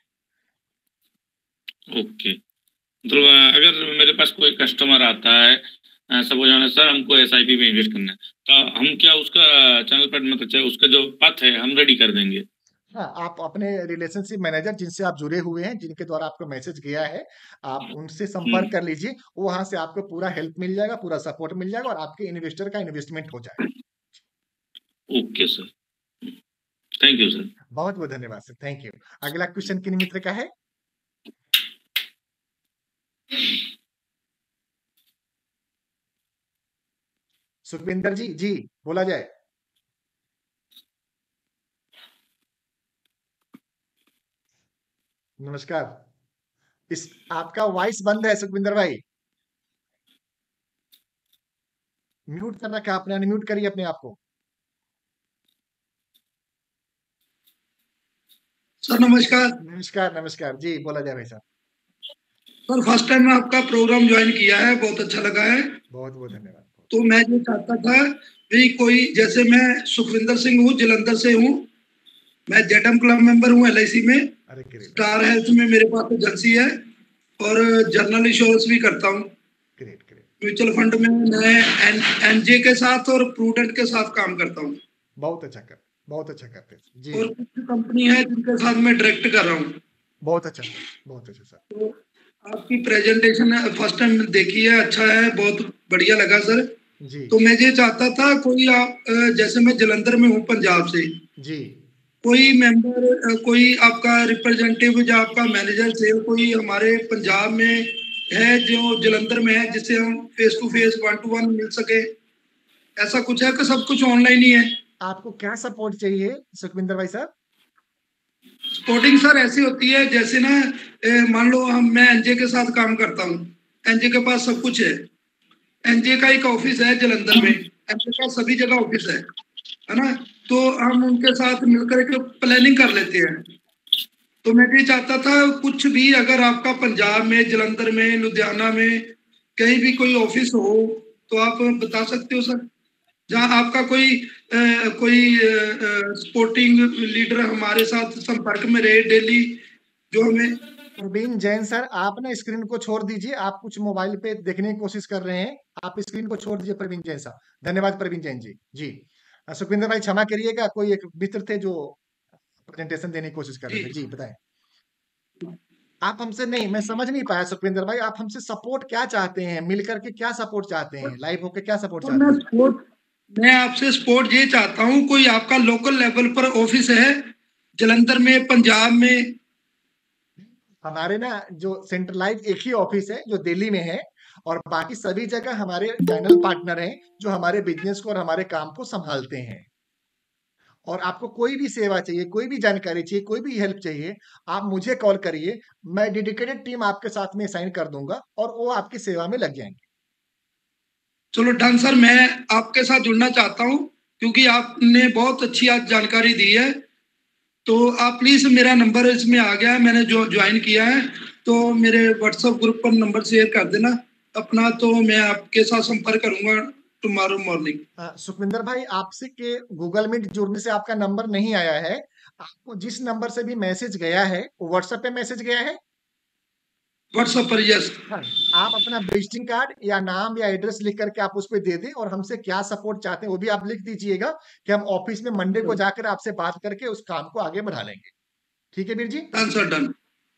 हैं। ओके, तो अगर मेरे पास कोई कस्टमर आता है, सपोज सर हमको एसआईपी में इन्वेस्ट करना है, तो हम क्या उसका चैनल पर मतलब चाहे उसका जो पथ है हम रेडी कर देंगे? हाँ, आप अपने रिलेशनशिप मैनेजर जिनसे आप जुड़े हुए हैं, जिनके द्वारा आपको मैसेज गया है, आप उनसे संपर्क कर लीजिए। वहां से आपको पूरा हेल्प मिल जाएगा, पूरा सपोर्ट मिल जाएगा, और आपके इन्वेस्टर का इन्वेस्टमेंट हो जाएगा। Okay sir, thank you sir. बहुत बहुत धन्यवाद सर, थैंक यू। अगला क्वेश्चन किन मित्र का है? सुखविंदर जी, जी बोला जाए। नमस्कार, इस आपका वॉइस बंद है सुखविंदर भाई, म्यूट कर रखा आपने, अनम्यूट करिए अपने आप को। सर नमस्कार। नमस्कार नमस्कार जी, बोला जाए भाई साहब। सर फर्स्ट टाइम मैं आपका प्रोग्राम ज्वाइन किया है, बहुत अच्छा लगा है। बहुत बहुत धन्यवाद। तो मैं ये चाहता था भी कोई, जैसे मैं सुखविंदर सिंह हूँ, जलंधर से हूँ, मैं जेडएम क्लब मेंबर हूँ एलआईसी में, स्टार हेल्थ में मेरे पास एजेंसी है, और जर्नल इंश्योरेंस भी करता हूँ। म्यूचुअल फंड में मैं एनजे के साथ और प्रूडेंट के साथ काम करता हूँ। बहुत अच्छा करते हैं जी। और कुछ कंपनी है जिनके साथ मैं डायरेक्ट कर रहा हूँ। बहुत अच्छा सर। तो आपकी प्रेजेंटेशन फर्स्ट टाइम देखी है, अच्छा है, बहुत बढ़िया लगा सर जी। तो मैं ये चाहता था कोई आप, जैसे मैं जलंधर में हूँ पंजाब से जी, कोई मेंबर, कोई आपका रिप्रेजेंटेटिव या आपका मैनेजर सेल कोई हमारे पंजाब में है जो जलंधर में है, जिससे हम फेस टू फेस 1 to 1 मिल सके, ऐसा कुछ है कि सब कुछ ऑनलाइन ही है? आपको क्या सपोर्ट चाहिए सुखविंदर भाई साहब? सपोर्टिंग सर ऐसी होती है जैसे ना, मान लो मैं एनजे के साथ काम करता हूँ, एनजे के पास सब कुछ है, एनजे का एक ऑफिस है जलंधर में, एनजे का सभी जगह ऑफिस है ना, तो हम उनके साथ मिलकर के प्लानिंग कर लेते हैं। तो मैं ये चाहता था कुछ भी अगर आपका पंजाब में, जलंधर में, लुधियाना में कहीं भी कोई ऑफिस हो तो आप बता सकते हो सर, जहाँ आपका कोई स्पोर्टिंग लीडर हमारे साथ संपर्क में रहे डेली, जो हमें। प्रवीण जैन सर, आप ना स्क्रीन को छोड़ दीजिए, आप कुछ मोबाइल पे देखने की कोशिश कर रहे हैं, आप स्क्रीन को छोड़ दीजिए प्रवीण जैन साहब। धन्यवाद प्रवीण जैन जी। जी सुखविंदर भाई क्षमा करिएगा, कोई एक मित्र थे जो प्रेजेंटेशन देने की कोशिश कर रहे थे। जी बताएं। आप हमसे नहीं, मैं समझ नहीं पाया सुखविंदर भाई, आप हमसे सपोर्ट क्या चाहते हैं, मिलकर के क्या सपोर्ट चाहते हैं, लाइव होकर क्या सपोर्ट चाहते हैं? मैं आपसे सपोर्ट ये चाहता हूँ, कोई आपका लोकल लेवल पर ऑफिस है जलंधर में, पंजाब में? हमारे ना जो सेंट्रलाइज एक ही ऑफिस है जो दिल्ली में है, और बाकी सभी जगह हमारे चैनल पार्टनर हैं जो हमारे बिजनेस को और हमारे काम को संभालते हैं। और आपको कोई भी सेवा चाहिए, कोई भी जानकारी चाहिए, कोई भी हेल्प चाहिए, आप मुझे कॉल करिए, मैं डेडिकेटेड टीम आपके साथ में साइन कर दूंगा और वो आपकी सेवा में लग जाएंगे। चलो डन सर, मैं आपके साथ जुड़ना चाहता हूँ क्योंकि आपने बहुत अच्छी आज जानकारी दी है। तो आप प्लीज, मेरा नंबर इसमें आ गया है, मैंने जो ज्वाइन किया है, तो मेरे व्हाट्सएप ग्रुप पर नंबर शेयर कर देना अपना, तो मैं आपके साथ संपर्क करूंगा टुमारो मॉर्निंग। सुखविंदर भाई, आपसे के गूगल मीट जुड़ने से आपका नंबर नहीं आया है, आपको जिस नंबर से भी मैसेज गया है वो व्हाट्सएप पे मैसेज गया है? व्हाट्सएप पर, यस। आप अपना विजिटिंग कार्ड या नाम या एड्रेस लिख करके आप उस पर दे दें, और हमसे क्या सपोर्ट चाहते हैं वो भी आप लिख दीजिएगा कि हम ऑफिस में मंडे को जाकर आपसे बात करके उस काम को आगे बढ़ा लेंगे। ठीक है Veer ji? Done sir, done.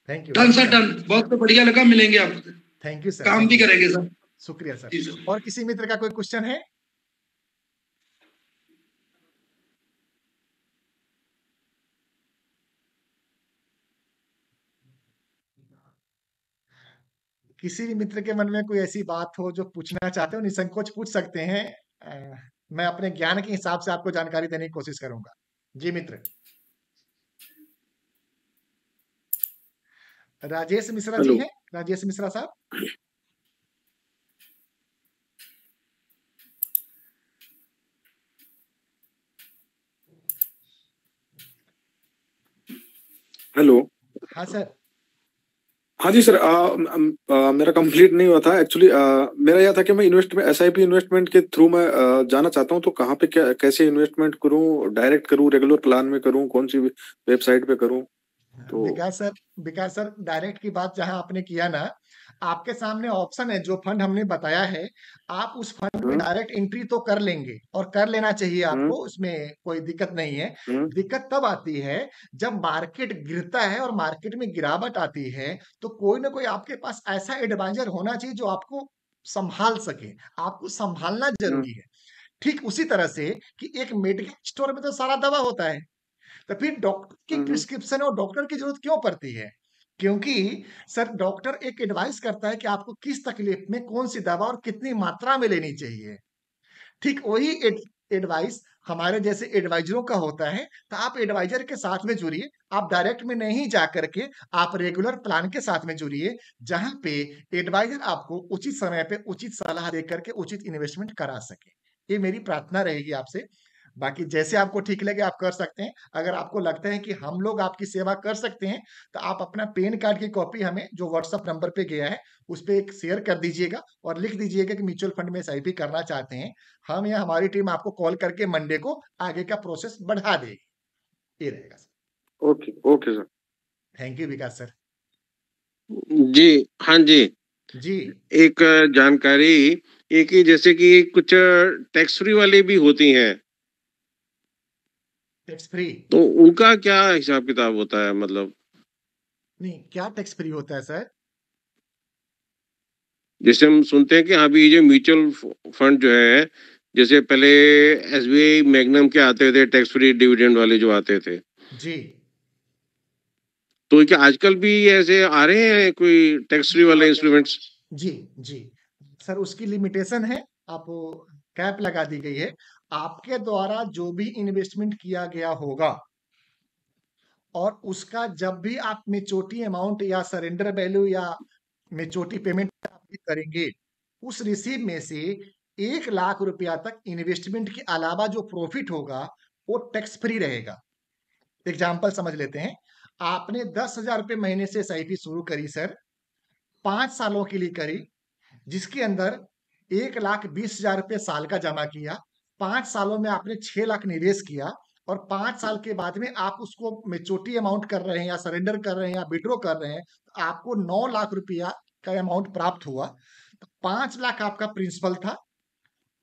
Thank you. Done sir, done. बहुत बढ़िया लगा, मिलेंगे आपसे। Thank you sir. काम भी करेंगे सर। शुक्रिया सर। और किसी मित्र का कोई क्वेश्चन है? किसी भी मित्र के मन में कोई ऐसी बात हो जो पूछना चाहते हो, निसंकोच पूछ सकते हैं। मैं अपने ज्ञान के हिसाब से आपको जानकारी देने की कोशिश करूंगा। जी मित्र। राजेश मिश्रा जी हैं? राजेश मिश्रा साहब। हेलो। हाँ सर। हाँ जी सर, मेरा कंप्लीट नहीं हुआ था एक्चुअली। मेरा यह था कि मैं SIP इन्वेस्टमेंट के थ्रू मैं जाना चाहता हूँ, तो कहाँ पे कैसे इन्वेस्टमेंट करूँ, डायरेक्ट करूँ, रेगुलर प्लान में करूँ, कौन सी वेबसाइट पे करूँ? तो विकास सर डायरेक्ट की बात जहां आपने किया ना, आपके सामने ऑप्शन है जो फंड हमने बताया है, आप उस फंड में डायरेक्ट एंट्री तो कर लेंगे और कर लेना चाहिए आपको, उसमें कोई दिक्कत नहीं है। दिक्कत तब आती है जब मार्केट गिरता है और मार्केट में गिरावट आती है, तो कोई ना कोई आपके पास ऐसा एडवाइजर होना चाहिए जो आपको संभाल सके, आपको संभालना जरूरी है। ठीक उसी तरह से कि एक मेडिकल स्टोर में तो सारा दवा होता है, तो फिर डॉक्टर की प्रिस्क्रिप्शन और डॉक्टर की जरूरत क्यों पड़ती है? क्योंकि सर डॉक्टर एक एडवाइस करता है कि आपको किस तकलीफ में कौन सी दवा और कितनी मात्रा में लेनी चाहिए। ठीक वही एडवाइस हमारे जैसे एडवाइजरों का होता है, तो आप एडवाइजर के साथ में जुड़िए, आप डायरेक्ट में नहीं जा करके आप रेगुलर प्लान के साथ में जुड़िए, जहां पे एडवाइजर आपको उचित समय पे उचित सलाह दे करके उचित इन्वेस्टमेंट करा सके। ये मेरी प्रार्थना रहेगी आपसे। बाकी जैसे आपको ठीक लगे आप कर सकते हैं। अगर आपको लगता है कि हम लोग आपकी सेवा कर सकते हैं, तो आप अपना पैन कार्ड की कॉपी हमें जो व्हाट्सएप नंबर पे गया है उस पे एक शेयर कर दीजिएगा और लिख दीजिएगा कि म्यूचुअल फंड में SIP करना चाहते हैं। हम या हमारी टीम आपको कॉल करके मंडे को आगे का प्रोसेस बढ़ा देगी। ये रहेगा sir. Okay okay sir. Thank you Vikas sir. जी हाँ जी जी। एक जानकारी, एक ही जैसे कि कुछ टैक्स फ्री वाली भी होती हैं, टैक्स फ्री, तो उनका क्या हिसाब किताब होता है? मतलब नहीं, क्या टैक्स फ्री होता है सर? जैसे हम सुनते हैं कि हाँ भी ये जो म्यूचुअल फंड जो है, जैसे पहले SBI मैग्नम के आते थे टैक्स फ्री डिविडेंड वाले जो आते थे, जी। तो क्या आजकल भी ऐसे आ रहे हैं कोई टैक्स फ्री वाले इंस्ट्रूमेंट्स? जी, जी। सर उसकी लिमिटेशन है, आप कैप लगा दी गई है। आपके द्वारा जो भी इन्वेस्टमेंट किया गया होगा और उसका जब भी आप मैच्योरिटी अमाउंट या सरेंडर वैल्यू या मैच्योरिटी पेमेंट आप भी करेंगे, उस रिसीव में से 1 लाख रुपया तक इन्वेस्टमेंट के अलावा जो प्रॉफिट होगा, वो टैक्स फ्री रहेगा। एग्जाम्पल समझ लेते हैं। आपने 10,000 रुपए महीने से एसआईपी शुरू करी सर, 5 सालों के लिए करी, जिसके अंदर 1,20,000 रुपए साल का जमा किया। 5 सालों में आपने 6 लाख निवेश किया और 5 साल के बाद में आप उसको मैच्योरिटी अमाउंट कर रहे हैं या सरेंडर कर रहे हैं या विड्रॉ कर रहे हैं, तो आपको 9 लाख रुपया का अमाउंट प्राप्त हुआ। तो 5 लाख आपका प्रिंसिपल था,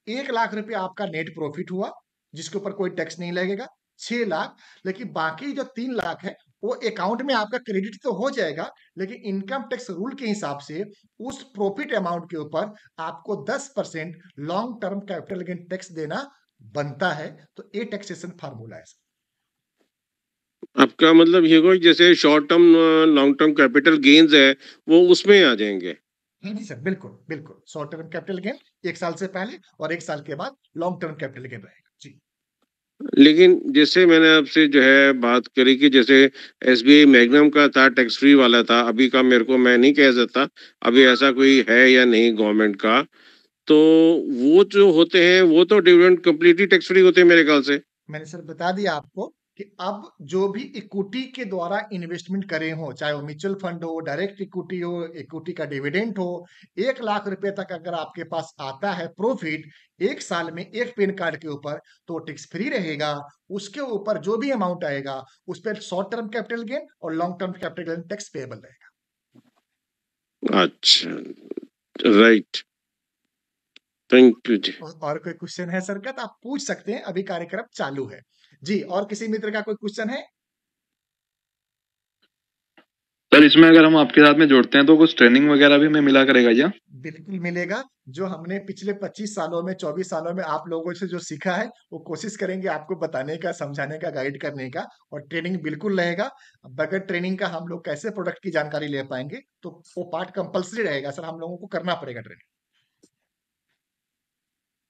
1 लाख रुपया आपका नेट प्रॉफिट हुआ, जिसके ऊपर कोई टैक्स नहीं लगेगा, 6 लाख। लेकिन बाकी जो 3 लाख है, वो अकाउंट में आपका क्रेडिट तो हो जाएगा, लेकिन इनकम टैक्स रूल के हिसाब से उस प्रॉफिट अमाउंट के ऊपर आपको 10% long term capital gain tax देना बनता है। तो ये टैक्सेशन फार्मूला है। आपका मतलब ये होगा कि जैसे short term long term capital gains है वो उसमें आ जाएंगे? जी सर, बिल्कुल बिल्कुल। शॉर्ट टर्म कैपिटल गेन 1 साल से पहले और 1 साल के बाद लॉन्ग टर्म कैपिटल गेन रहेगा। जी। लेकिन जैसे मैंने आपसे जो है बात करी कि जैसे एसबीआई मैग्नम का था, टैक्स फ्री वाला था, अभी का मेरे को मैं नहीं कह सकता अभी ऐसा कोई है या नहीं गवर्नमेंट का, तो वो जो होते हैं वो तो डिविडेंड कंप्लीटली टैक्स फ्री होते हैं मेरे ख्याल से। मैंने सर बता दिया आपको कि अब जो भी इक्विटी के द्वारा इन्वेस्टमेंट करे हो, चाहे वो म्यूचुअल फंड हो, डायरेक्ट इक्विटी हो, इक्विटी का डिविडेंड हो, 1 लाख रुपए तक अगर आपके पास आता है प्रॉफिट 1 साल में एक पैन कार्ड के ऊपर, तो टैक्स फ्री रहेगा। उसके ऊपर जो भी अमाउंट आएगा उस पर शॉर्ट टर्म कैपिटल गेन और long term capital gain tax payable रहेगा। अच्छा, राइट, थैंक यू जी। और कोई क्वेश्चन है सर का तो आप पूछ सकते हैं, अभी कार्यक्रम चालू है। जी, और किसी मित्र का कोई क्वेश्चन है? सर इसमें अगर हम आपके साथ में जोड़ते हैं तो कुछ ट्रेनिंग वगैरह भी हमें मिला करेगा क्या? बिल्कुल मिलेगा। जो हमने पिछले 25 सालों में 24 सालों में आप लोगों से जो सीखा है वो कोशिश करेंगे आपको बताने का, समझाने का, गाइड करने का, और ट्रेनिंग बिल्कुल रहेगा। बगैर ट्रेनिंग का हम लोग कैसे प्रोडक्ट की जानकारी ले पाएंगे, तो वो पार्ट कंपलसरी रहेगा सर, हम लोगों को करना पड़ेगा ट्रेनिंग।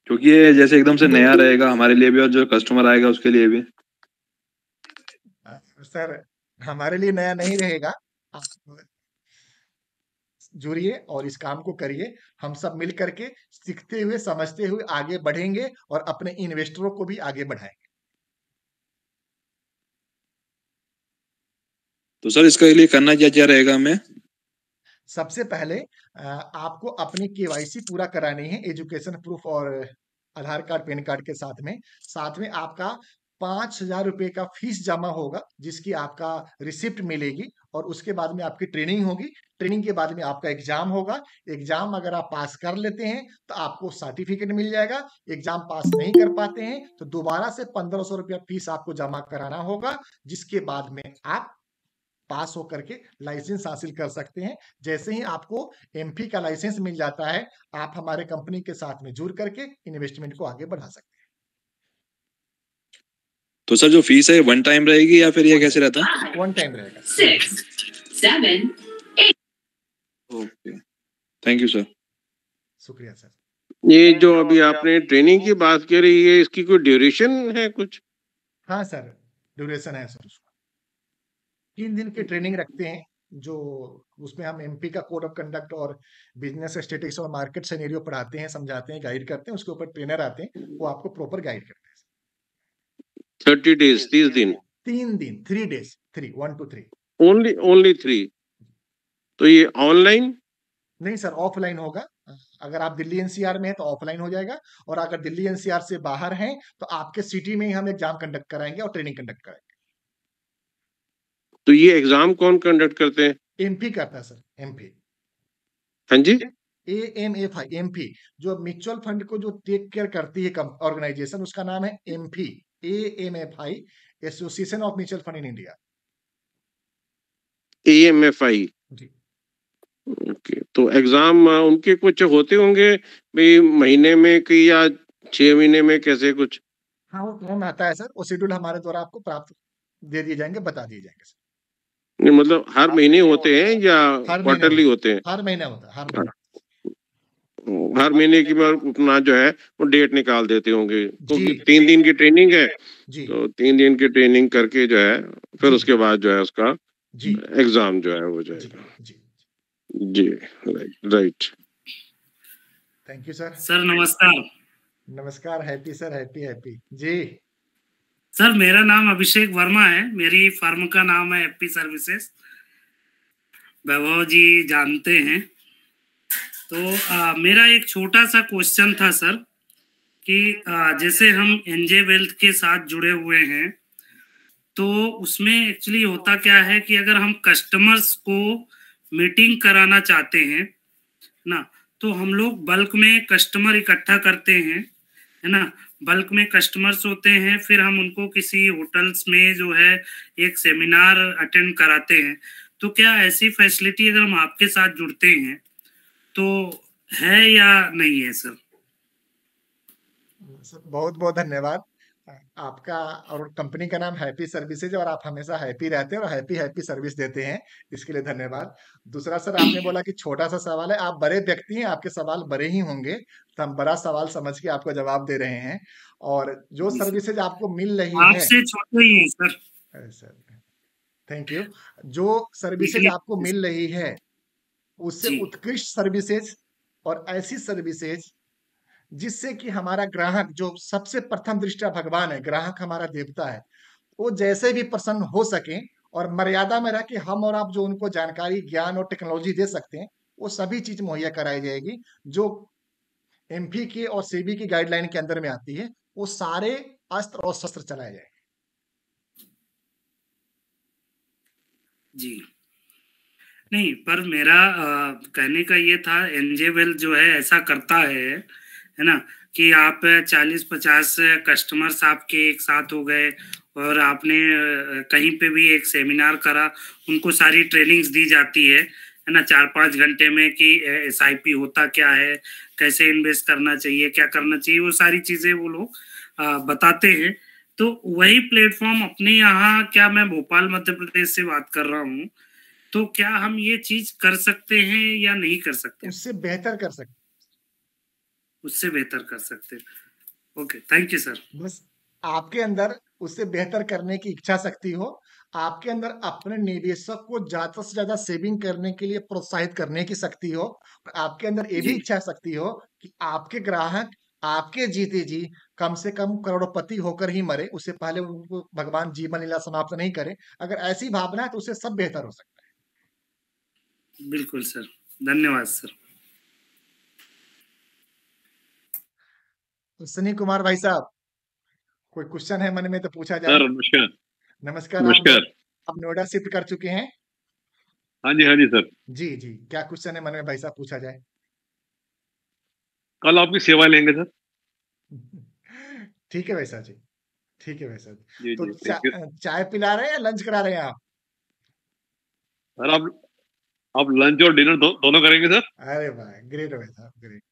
क्योंकि ये जैसे एकदम से नया रहेगा हमारे लिए भी और जो कस्टमर आएगा उसके लिए भी। सर हमारे लिए नया नहीं रहेगा, आप जुड़िए और इस काम को करिए। हम सब मिल करके सीखते हुए समझते हुए आगे बढ़ेंगे और अपने इन्वेस्टरों को भी आगे बढ़ाएंगे। तो सर इसके लिए करना क्या क्या रहेगा हमें? सबसे पहले आपको अपनी केवाईसी पूरा करानी है, एजुकेशन प्रूफ और आधार कार्ड पैन कार्ड के साथ में आपका 5,000 रुपए का फीस जमा होगा, जिसकी आपका रिसिप्ट मिलेगी, और उसके बाद में आपकी ट्रेनिंग होगी। ट्रेनिंग के बाद में आपका एग्जाम होगा। एग्जाम अगर आप पास कर लेते हैं तो आपको सर्टिफिकेट मिल जाएगा। एग्जाम पास नहीं कर पाते हैं तो दोबारा से 1,500 रुपया फीस आपको जमा कराना होगा, जिसके बाद में आप पास होकर के लाइसेंस हासिल कर सकते हैं। जैसे ही आपको एमपी का लाइसेंस मिल जाता है, आप हमारे कंपनी के साथ में जुड़ करके इन्वेस्टमेंट को आगे बढ़ा सकते हैं। तो सर जो फीस है वन टाइम रहेगी या फिर ये कैसे रहता है? वन टाइम रहेगा। 6, 7, 8। Okay, thank you sir. शुक्रिया सर। ये जो अभी आपने ट्रेनिंग की बात करी है, इसकी कोई ड्यूरेशन है कुछ? हाँ सर, ड्यूरेशन है सर। उसका 3 दिन की ट्रेनिंग रखते हैं, जो उसमें हम एमपी का कोड ऑफ कंडक्ट और बिजनेस स्टेटिक्स और मार्केट सिनेरियो पढ़ाते हैं, समझाते हैं, गाइड करते हैं। उसके ऊपर ट्रेनर आते हैं, वो आपको प्रॉपर गाइड करते हैं। 30 डेज, 30 दिन? 3 दिन, 3 डेज, 3, 1 to 3। ओनली 3? तो ये ऑनलाइन? नहीं सर, ऑफलाइन होगा। अगर आप दिल्ली एनसीआर में हैं तो ऑफलाइन हो जाएगा, और अगर दिल्ली एनसीआर से बाहर हैं तो आपके सिटी में ही हम एग्जाम कंडक्ट कराएंगे और ट्रेनिंग कंडक्ट कराएंगे। तो ये एग्जाम कौन कंडक्ट करते हैं? एमपी करता है सर, एमपी। हाँ जी? AMFI, एमपी, जो म्यूचुअल फंड को जो टेक केयर करती है ऑर्गेनाइजेशन, उसका नाम है MP, AMFI, association of mutual fund in India. AMFI ji. Okay, तो एग्जाम उनके कुछ होते होंगे भाई, महीने में कि या 6 महीने में, कैसे कुछ? हाँ, वो कौन आता है सर, वो शेड्यूल हमारे द्वारा आपको प्राप्त दे दिए जाएंगे, बता दिए जाएंगे सर। नहीं मतलब हर महीने होते हैं या हर महीने क्वार्टरली होते हैं? हर महीने होता है, हर महीने। हर महीने की बार अपना जो है वो डेट निकाल देते होंगे, क्योंकि जी 3 दिन की ट्रेनिंग है, जी तो 3 दिन की ट्रेनिंग करके जो है फिर जी उसके बाद जो है उसका जी एग्जाम जो है हो जी जाएगा। जी। जी right right. Thank you sir. Sir नमस्कार। नमस्कार, Happy sir, Happy Happy ji. Sir मेरा नाम अभिषेक वर्मा है, मेरी फर्म का नाम है हैप्पी सर्विसेज, वैभव जी जानते हैं। तो मेरा एक छोटा सा क्वेश्चन था सर कि जैसे हम एनजे वेल्थ के साथ जुड़े हुए हैं, तो उसमें एक्चुअली होता क्या है कि अगर हम कस्टमर्स को मीटिंग कराना चाहते हैं ना, तो हम लोग बल्क में कस्टमर इकट्ठा करते हैं, है ना, बल्क में कस्टमर्स होते हैं, फिर हम उनको किसी होटल्स में जो है एक सेमिनार अटेंड कराते हैं। तो क्या ऐसी फैसिलिटी अगर हम आपके साथ जुड़ते हैं तो है या नहीं है सर? बहुत बहुत धन्यवाद आपका, और कंपनी का नाम हैप्पी सर्विसेज, और आप हमेशा हैप्पी रहते हैं और हैप्पी हैप्पी सर्विस देते हैं, इसके लिए धन्यवाद। दूसरा सर, आपने बोला कि छोटा सा सवाल है, आप बड़े व्यक्ति हैं, आपके सवाल बड़े ही होंगे, तो हम बड़ा सवाल समझ के आपको जवाब दे रहे हैं। और जो सर्विसेज आपको मिल रही है, आपसे छोटे ही हैं सर। Thank you. जो सर्विसेज आपको मिल रही है उससे उत्कृष्ट सर्विसेज और ऐसी सर्विसेज जिससे कि हमारा ग्राहक, जो सबसे प्रथम दृष्टया भगवान है, ग्राहक हमारा देवता है, वो जैसे भी प्रसन्न हो सके और मर्यादा में रह के हम और आप जो उनको जानकारी, ज्ञान और टेक्नोलॉजी दे सकते हैं, वो सभी चीज मुहैया कराई जाएगी जो एमपी के और सीबी की गाइडलाइन के अंदर में आती है। वो सारे अस्त्र और शस्त्र चलाए जाएंगे। जी नहीं, पर मेरा कहने का ये था, एनजे वेल्थ जो है ऐसा करता है ना, कि आप 40-50 कस्टमर्स आपके एक साथ हो गए और आपने कहीं पे भी एक सेमिनार करा, उनको सारी ट्रेनिंग्स दी जाती है ना, 4-5 घंटे में कि SIP होता क्या है, कैसे इन्वेस्ट करना चाहिए, क्या करना चाहिए, वो सारी चीजें वो लोग बताते हैं। तो वही प्लेटफॉर्म अपने यहाँ, क्या मैं भोपाल मध्य प्रदेश से बात कर रहा हूँ, तो क्या हम ये चीज कर सकते हैं या नहीं कर सकते? उससे बेहतर कर सकते, उससे बेहतर कर सकते हैं। Okay, thank you sir. बस आपके अंदर उससे बेहतर करने की इच्छा शक्ति हो, आपके अंदर अपने निवेशक को ज्यादा से ज्यादा सेविंग करने के लिए प्रोत्साहित करने की शक्ति हो, और आपके अंदर ये भी इच्छा शक्ति हो कि आपके ग्राहक आपके जीते जी कम से कम करोड़पति होकर ही मरे, उससे पहले उनको भगवान जीवन लीला समाप्त नहीं करे। अगर ऐसी भावना है तो उससे सब बेहतर हो सकता है। बिल्कुल सर, धन्यवाद सर। सनी कुमार भाई साहब, कोई क्वेश्चन है मन में तो पूछा जाए। सर नमस्कार। नमस्कार। नमस्कार। आप नोएडा शिफ्ट कर चुके हैं? हाँ जी सर। जी जी, क्या क्वेश्चन है मन में भाई साहब, पूछा जाए। कल आपकी सेवा लेंगे सर। ठीक है भाई साहब जी, ठीक है भाई साहब जी, तो जी, चाय पिला रहे हैं या लंच करा रहे हैं आप? सर आप लंच और डिनर दोनों करेंगे सर? अरे वाह, ग्रेट भाई साहब, ग्रेट।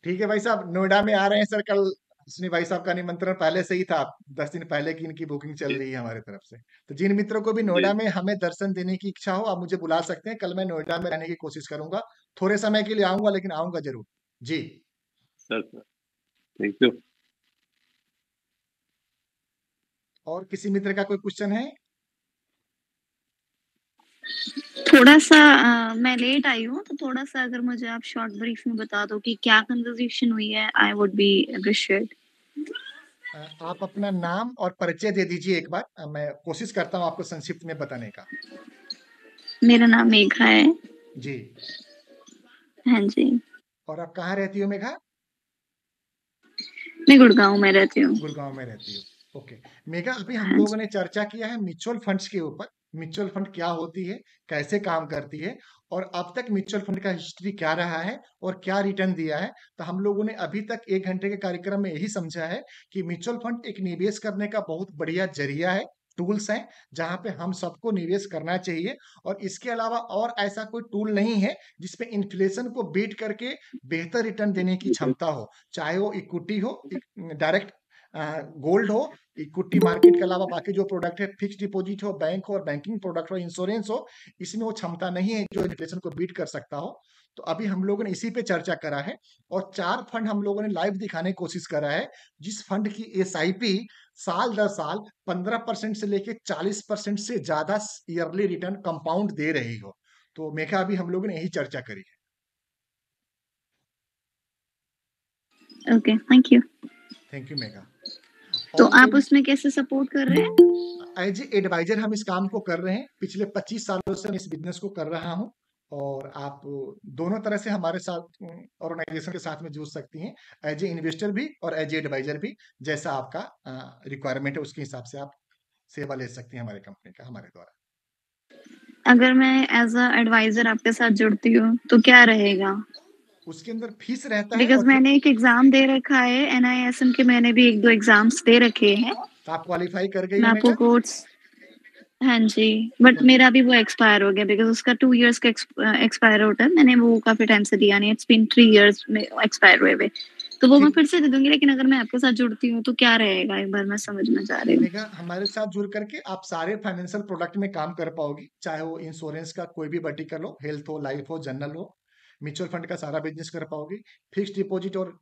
ठीक है भाई साहब, नोएडा में आ रहे हैं सर कल। सुनी भाई साहब का निमंत्रण पहले से ही था, 10 दिन पहले की इनकी बुकिंग चल रही है हमारे तरफ से। तो जिन मित्रों को भी नोएडा में हमें दर्शन देने की इच्छा हो, आप मुझे बुला सकते हैं। कल मैं नोएडा में रहने की कोशिश करूंगा, थोड़े समय के लिए आऊंगा, लेकिन आऊंगा जरूर जी। Sir thank you. और किसी मित्र का कोई क्वेश्चन है? थोड़ा सा मैं लेट आई हूँ, तो थोड़ा सा अगर मुझे आप शॉर्ट ब्रीफ में बता दो कि क्या कन्वर्सेशन हुई है, आई वुड बी अप्रिशिएट। आप अपना नाम और परिचय दे दीजिए एक बार, मैं कोशिश करता हूँ आपको संक्षिप्त में बताने का। मेरा नाम मेघा है जी। हाँ जी। और आप कहाँ रहती हो मेघा? मैं गुड़गांव में रहती हूँ। गुड़गांव में रहती हो, ओके। मेघा, अभी हम लोगों ने चर्चा किया है म्यूचुअल फंड्स के ऊपर। म्यूचुअल फंड क्या होती है, कैसे काम करती है, और अब तक म्यूचुअल फंड का हिस्ट्री क्या रहा है और क्या रिटर्न दिया है। तो हम लोगों ने अभी तक 1 घंटे के कार्यक्रम में यही समझा है कि म्यूचुअल फंड एक निवेश करने का बहुत बढ़िया जरिया है, टूल्स हैं जहां पे हम सबको निवेश करना चाहिए। और इसके अलावा और ऐसा कोई टूल नहीं है जिसपे इन्फ्लेशन को बीट करके बेहतर रिटर्न देने की क्षमता हो, चाहे वो इक्विटी हो, डायरेक्ट गोल्ड हो, इक्विटी मार्केट के अलावा बाकी जो प्रोडक्ट है, फिक्स डिपॉजिट हो, बैंक हो और बैंकिंग प्रोडक्ट हो, इंश्योरेंस हो, इसमें वो क्षमता नहीं है जो इन्फ्लेशन को बीट कर सकता हो। तो अभी हम लोगों ने इसी पे चर्चा करा है और 4 फंड हम लोगों ने लाइव दिखाने की कोशिश करा है, जिस फंड की एसआईपी साल दर साल 15% से लेके 40% से ज्यादा ईयरली रिटर्न कंपाउंड दे रही हो। तो मेघा, अभी हम लोगों ने यही चर्चा करी है। Okay, thank you. Thank you Megha. तो आप उसमें कैसे सपोर्ट कर रहे हैं? एज एडवाइजर हम इस काम को कर रहे हैं। पिछले 25 सालों से मैं इस बिजनेस को कर रहा हूं और आप दोनों तरह से हमारे साथ ऑर्गेनाइजेशन के साथ में जुड़ सकती हैं, एज ए इन्वेस्टर भी और एज ए एडवाइजर भी। जैसा आपका रिक्वायरमेंट है उसके हिसाब से आप सेवा ले सकती हैं हमारे कंपनी का, हमारे द्वारा। अगर मैं एज अ एडवाइजर आपके साथ जुड़ती हूँ तो क्या रहेगा? उसके अंदर फीस रहता है। बिकॉज मैंने एक एग्जाम दे रखा है NISM के, मैंने भी 1-2 एग्जाम्स दे रखे हैं। तो आप क्वालिफाई कर गई मैं आपको कोर्स, हाँ जी, बट मेरा भी वो एक्सपायर हो गया बिकॉज उसका 2 इयर्स का एक्सपायर होता है। मैंने वो काफी टाइम से दिया नहीं, इट्स बीन 3 इयर्स में एक्सपायर हुए हुए। तो वो मैं फिर से दे दूंगी, लेकिन अगर मैं आपके साथ जुड़ती हूँ तो क्या रहेगा, एक बार मैं समझना चाह रही हूँ। हमारे साथ जुड़ करके आप सारे फाइनेंशियल प्रोडक्ट में काम कर पाओगी, चाहे वो इंश्योरेंस का कोई भी वर्टिकल हो, हेल्थ हो, लाइफ हो, जनरल हो, म्यूचुअल फंड का सारा बिजनेस कर पाओगी, फिक्स डिपॉजिट और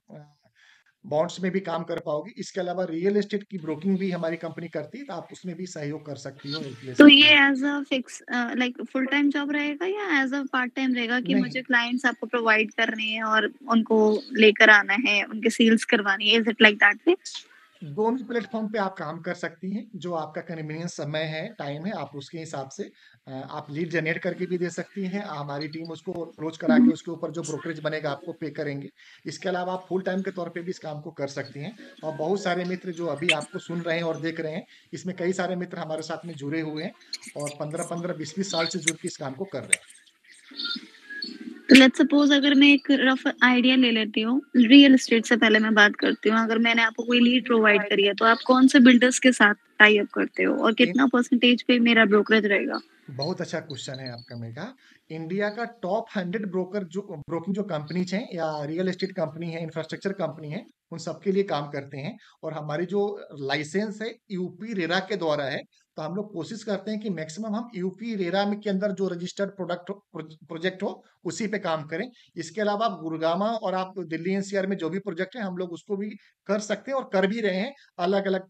बॉन्ड्स में भी काम कर पाओगी। इसके अलावा रियल एस्टेट की ब्रोकिंग भी हमारी कंपनी करती है, तो आप उसमें भी सहयोग कर सकती हो। तो ये as a fix like full time job रहेगा या एज अ पार्ट टाइम रहेगा कि मुझे क्लाइंट्स आपको प्रोवाइड करने हैं और उनको लेकर आना है, उनके सेल्स करवानी है? Is it like that way? दोनों प्लेटफॉर्म पे आप काम कर सकती हैं, जो आपका कन्वीनियंस समय है, टाइम है, आप उसके हिसाब से आप लीड जनरेट करके भी दे सकती हैं। हमारी टीम उसको अप्रोच करा के उसके ऊपर जो ब्रोकरेज बनेगा आपको पे करेंगे। इसके अलावा आप फुल टाइम के तौर पे भी इस काम को कर सकती हैं। और बहुत सारे मित्र जो अभी आपको सुन रहे हैं और देख रहे हैं, इसमें कई सारे मित्र हमारे साथ में जुड़े हुए हैं और 15-15, 20-20 साल से जुड़ के इस काम को कर रहे हैं। तो लेट्स सपोज अगर मैं एक रफ आइडिया ले लेती हूँ, रियल एस्टेट से पहले मैं बात करती हूँ, अगर मैंने आपको कोई लीड प्रोवाइड करी है तो आप कौन से बिल्डर्स के साथ टाई अप करते हो और कितना परसेंटेज पे मेरा ब्रोकरेज रहेगा? बहुत अच्छा क्वेश्चन है आपका मेघा। इंडिया का टॉप 100 ब्रोकिंग जो कंपनीज हैं या रियल एस्टेट कंपनी है, इंफ्रास्ट्रक्चर कंपनी है, उन सबके लिए काम करते हैं। और हमारी जो लाइसेंस है यूपी रेरा के द्वारा है, तो हम लोग कोशिश करते हैं कि मैक्सिमम हम यूपी रेरा में के अंदर जो रजिस्टर्ड प्रोजेक्ट हो उसी पे काम करें। इसके अलावा आप गुड़गांव और आप दिल्ली NCR में जो भी प्रोजेक्ट है, हम लोग उसको भी कर सकते हैं और कर भी रहे हैं अलग अलग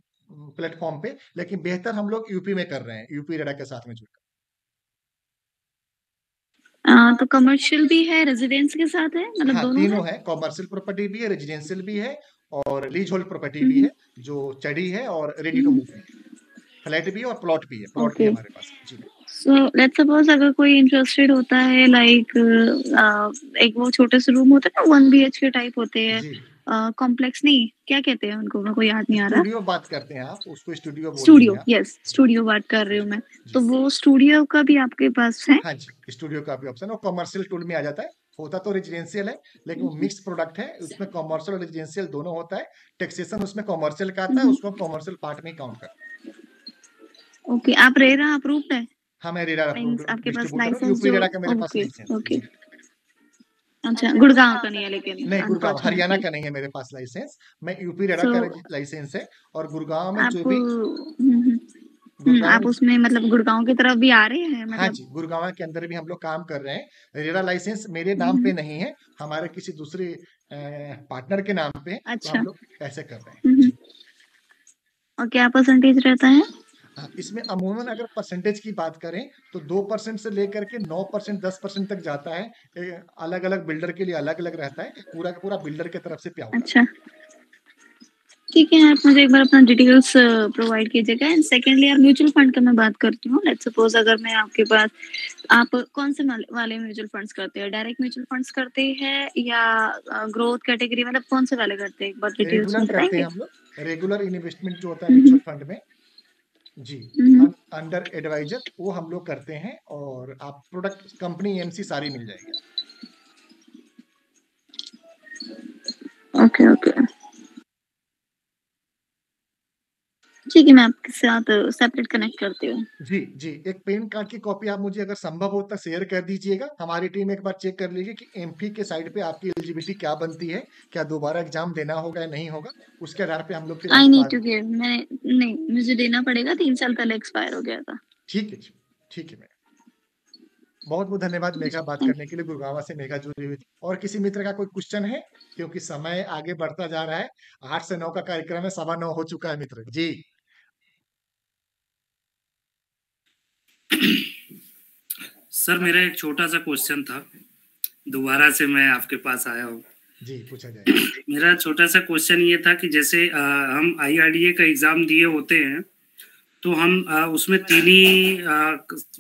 प्लेटफॉर्म पे, लेकिन बेहतर हम लोग यूपी में कर रहे हैं, यूपी रेरा के साथ में जुड़कर। तो कमर्शियल भी है, रेजिडेंस के साथ है, मतलब दोनों तीनों है। कॉमर्शियल प्रॉपर्टी भी है, रेजिडेंशियल भी है और लीज होल्ड प्रॉपर्टी भी है, जो चढ़ी है और रेडी टू मूव है। फ्लैट भी है और प्लॉट भी है, प्लॉट भी हमारे पास जी। सो लेट्स सपोज अगर कोई इंटरेस्टेड होता है, लाइक एक वो छोटे से रूम होते हैं ना, 1 BHK टाइप होते हैं, कॉम्प्लेक्स नहीं, क्या कहते हैं उनको, मेरे को याद नहीं आ रहा। स्टूडियो बात करते हैं आप उसको, स्टूडियो बोलते हैं। स्टूडियो, यस, स्टूडियो बात कर रही हूँ मैं। तो वो स्टूडियो का भी आपके पास है? हाँ जी, स्टूडियो का भी ऑप्शन है, कॉमर्शियल टूल में आ जाता है। होता तो रेजिडेंशियल है, लेकिन वो मिक्स प्रोडक्ट है, उसमें कॉमर्शियल और रेजिडेंशियल दोनों होता है। टैक्सेशन उसमें कॉमर्शियल का आता है, उसको कॉमर्शियल पार्ट में काउंट करते हैं। ओके, आप रेरा अप्रूव्ड है? हाँ, मैं रेरा अप्रूव्ड आपके पास डिस्ट्रीब्यूटर हूं, लाइसेंस यूपी जो, रेरा का मेरे पास लाइसेंस है। ओके, अच्छा, गुड़गांव का नहीं है लेकिन? नहीं, गुड़गांव हरियाणा का नहीं है मेरे पास लाइसेंस, मैं यूपी रेरा का लाइसेंस है। और गुड़गांव में जो भी आप उसमें मतलब गुड़गांव की तरफ भी आ रहे हैं मतलब? हाँ जी, गुड़गांव के अंदर भी हम लोग काम कर रहे हैं। रेरा लाइसेंस मेरे नाम पे नहीं है, हमारे किसी दूसरे पार्टनर के नाम पे, तो हम लोग ऐसे कर रहे हैं। और क्या परसेंटेज रहता है? इसमें अमूमन अगर परसेंटेज की बात करें तो 2% से लेकर के 9%, 10% तक जाता है। अलग अलग बिल्डर के लिए अलग अलग रहता है, पूरा का पूरा बिल्डर की तरफ से पे होता है। अच्छा, ठीक है, आप मुझे एक बार अपना डिटेल्स प्रोवाइड कीजिएगा। एंड सेकेंडली यार, म्यूचुअल फंड का मैं बात करती हूँ। लेट्स सपोज अगर मैं आपके पास, आप कौन से वाले म्यूचुअल फंड्स करते हैं? डायरेक्ट म्यूचुअल फंड्स करते हैं या ग्रोथ कैटेगरी, मतलब कौन से वाले करते हैं, एक बार डिटेल्स में बताएंगे? हम लोग रेगुलर इन्वेस्टमेंट जो होता है म्यूचुअल फंड में जी, अंडर एडवाइजर, वो हम लोग करते हैं और आप प्रोडक्ट कंपनी MC सारी मिल जाएगी। ओके ओके, ठीक है, मैं आपके साथ सेपरेट कनेक्ट करती हूँ। जी, जी। एक पैन कार्ड की कॉपी आप मुझे अगर संभव हो तो शेयर कर दीजिएगा। हमारी टीम एक बार चेक कर लेगी कि एमपी के साइड पे आपकी एलिजिबिलिटी क्या बनती है, क्या दोबारा एग्ज़ाम देना होगा या नहीं होगा, उसके आधार पे हम लोग फिर आई आपको नीड टू गिव, मैं नहीं, मुझे देना पड़ेगा, 3 साल पहले एक्सपायर हो गया था। ठीक है जी, ठीक है मैडम। बहुत-बहुत धन्यवाद मेघा बात करने के लिए, गुड़गाँव से मेघा जुड़ी हुई थी। और किसी मित्र का कोई क्वेश्चन है? क्योंकि समय आगे बढ़ता जा रहा है, 8 से 9 का कार्यक्रम है, 9:15 हो चुका है मित्र। जी। सर मेरा एक छोटा सा क्वेश्चन था, दोबारा से मैं आपके पास आया हूँ। जी, पूछा जाए। मेरा छोटा सा क्वेश्चन ये था कि जैसे हम IRDA का एग्जाम दिए होते हैं, तो हम उसमें 3 ही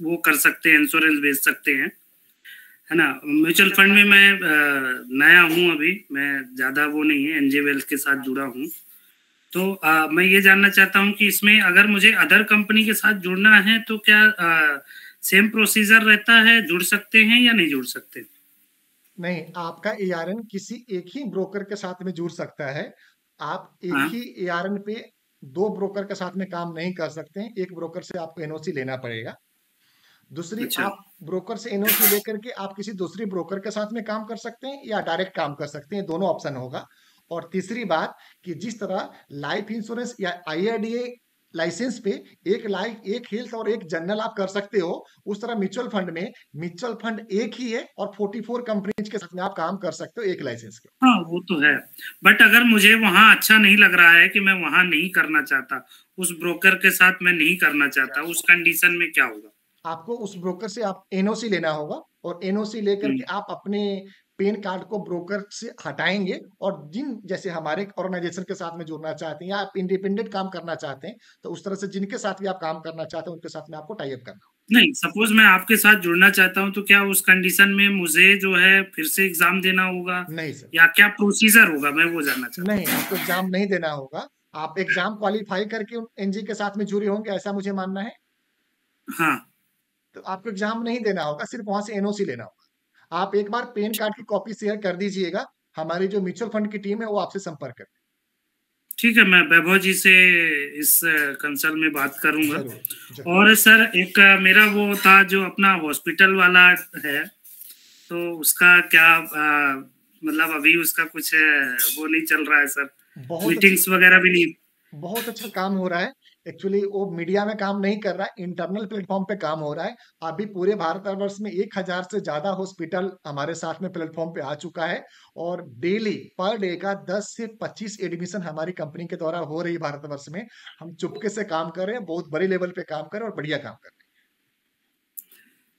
वो कर सकते हैं, इंश्योरेंस बेच सकते हैं, है ना। म्यूचुअल फंड में मैं नया हूँ अभी, मैं ज़्यादा वो नहीं है, NJ वेल्थ के साथ जुड़ा हूँ। तो मैं ये जानना चाहता हूँ कि इसमें अगर मुझे अदर कंपनी के साथ जुड़ना है तो क्या सेम प्रोसीजर रहता है, जुड़ सकते हैं या नहीं जुड़ सकते? नहीं, आपका ARN किसी एक ही ब्रोकर के साथ में जुड़ सकता है। आप एक ही ARN पे 2 ब्रोकर के साथ में काम नहीं कर सकते हैं। एक ब्रोकर से आपको NOC लेना पड़ेगा। दूसरी, आप ब्रोकर से NOC लेकर के आप किसी दूसरी ब्रोकर के साथ में काम कर सकते हैं या डायरेक्ट काम कर सकते हैं, दोनों ऑप्शन होगा। और तीसरी बात कि जिस तरह लाइफ इंश्योरेंस या IRDA लाइसेंस पे एक लाइफ, एक हेल्थ और एक जनरल आप कर सकते हो, उस तरह म्यूचुअल फंड में म्यूचुअल फंड एक ही है और 44 कंपनीज के साथ में आप काम कर सकते हो एक लाइसेंस के। हाँ, वो तो है, बट अगर मुझे वहाँ अच्छा नहीं लग रहा है कि मैं वहाँ नहीं करना चाहता, उस ब्रोकर के साथ मैं नहीं करना चाहता, उस कंडीशन में क्या होगा? आपको उस ब्रोकर से आप NOC लेना होगा और NOC लेकर के आप अपने पैन कार्ड को ब्रोकर से हटाएंगे और जिन जैसे हमारे ऑर्गेनाइजेशन के साथ में जुड़ना चाहते हैं या आप इंडिपेंडेंट काम करना चाहते हैं, तो उस तरह से जिनके साथ भी आप काम करना चाहते हैं उनके साथ में आपको टाई अप करना होगा। नहीं, सपोज मैं आपके साथ जुड़ना चाहता हूँ, तो क्या उस कंडीशन में मुझे जो है फिर से एग्जाम देना होगा? नहीं सर। या क्या प्रोसीजर होगा, मैं वो जानना चाहता हूँ। नहीं, आपको एग्जाम नहीं देना होगा। आप एग्जाम क्वालिफाई करके NG के साथ में जुड़े होंगे, ऐसा मुझे मानना है। हाँ। तो आपको एग्जाम नहीं देना होगा, सिर्फ वहां से NOC लेना होगा। आप एक बार पैन कार्ड की कॉपी शेयर कर दीजिएगा, हमारी जो म्यूचुअल फंड की टीम है वो आपसे संपर्क करे। ठीक है, मैं वैभव जी से इस कंसल्ट में बात करूंगा। और सर एक मेरा वो था जो अपना हॉस्पिटल वाला है, तो उसका क्या मतलब अभी उसका कुछ वो नहीं चल रहा है सर, मीटिंग्स वगैरह भी नहीं। बहुत अच्छा काम हो रहा है। एक्चुअली वो मीडिया में काम नहीं कर रहा है, इंटरनल प्लेटफॉर्म पे काम हो रहा है। अभी पूरे भारतवर्ष में 1000 से ज्यादा हॉस्पिटल हमारे साथ में प्लेटफॉर्म पे आ चुका है और डेली पर डे का 10 से 25 एडमिशन हमारी कंपनी के द्वारा हो रही है भारतवर्ष में। हम चुपके से काम कर रहे हैं, बहुत बड़े लेवल पे काम कर रहे हैं और बढ़िया काम कर रहे हैं।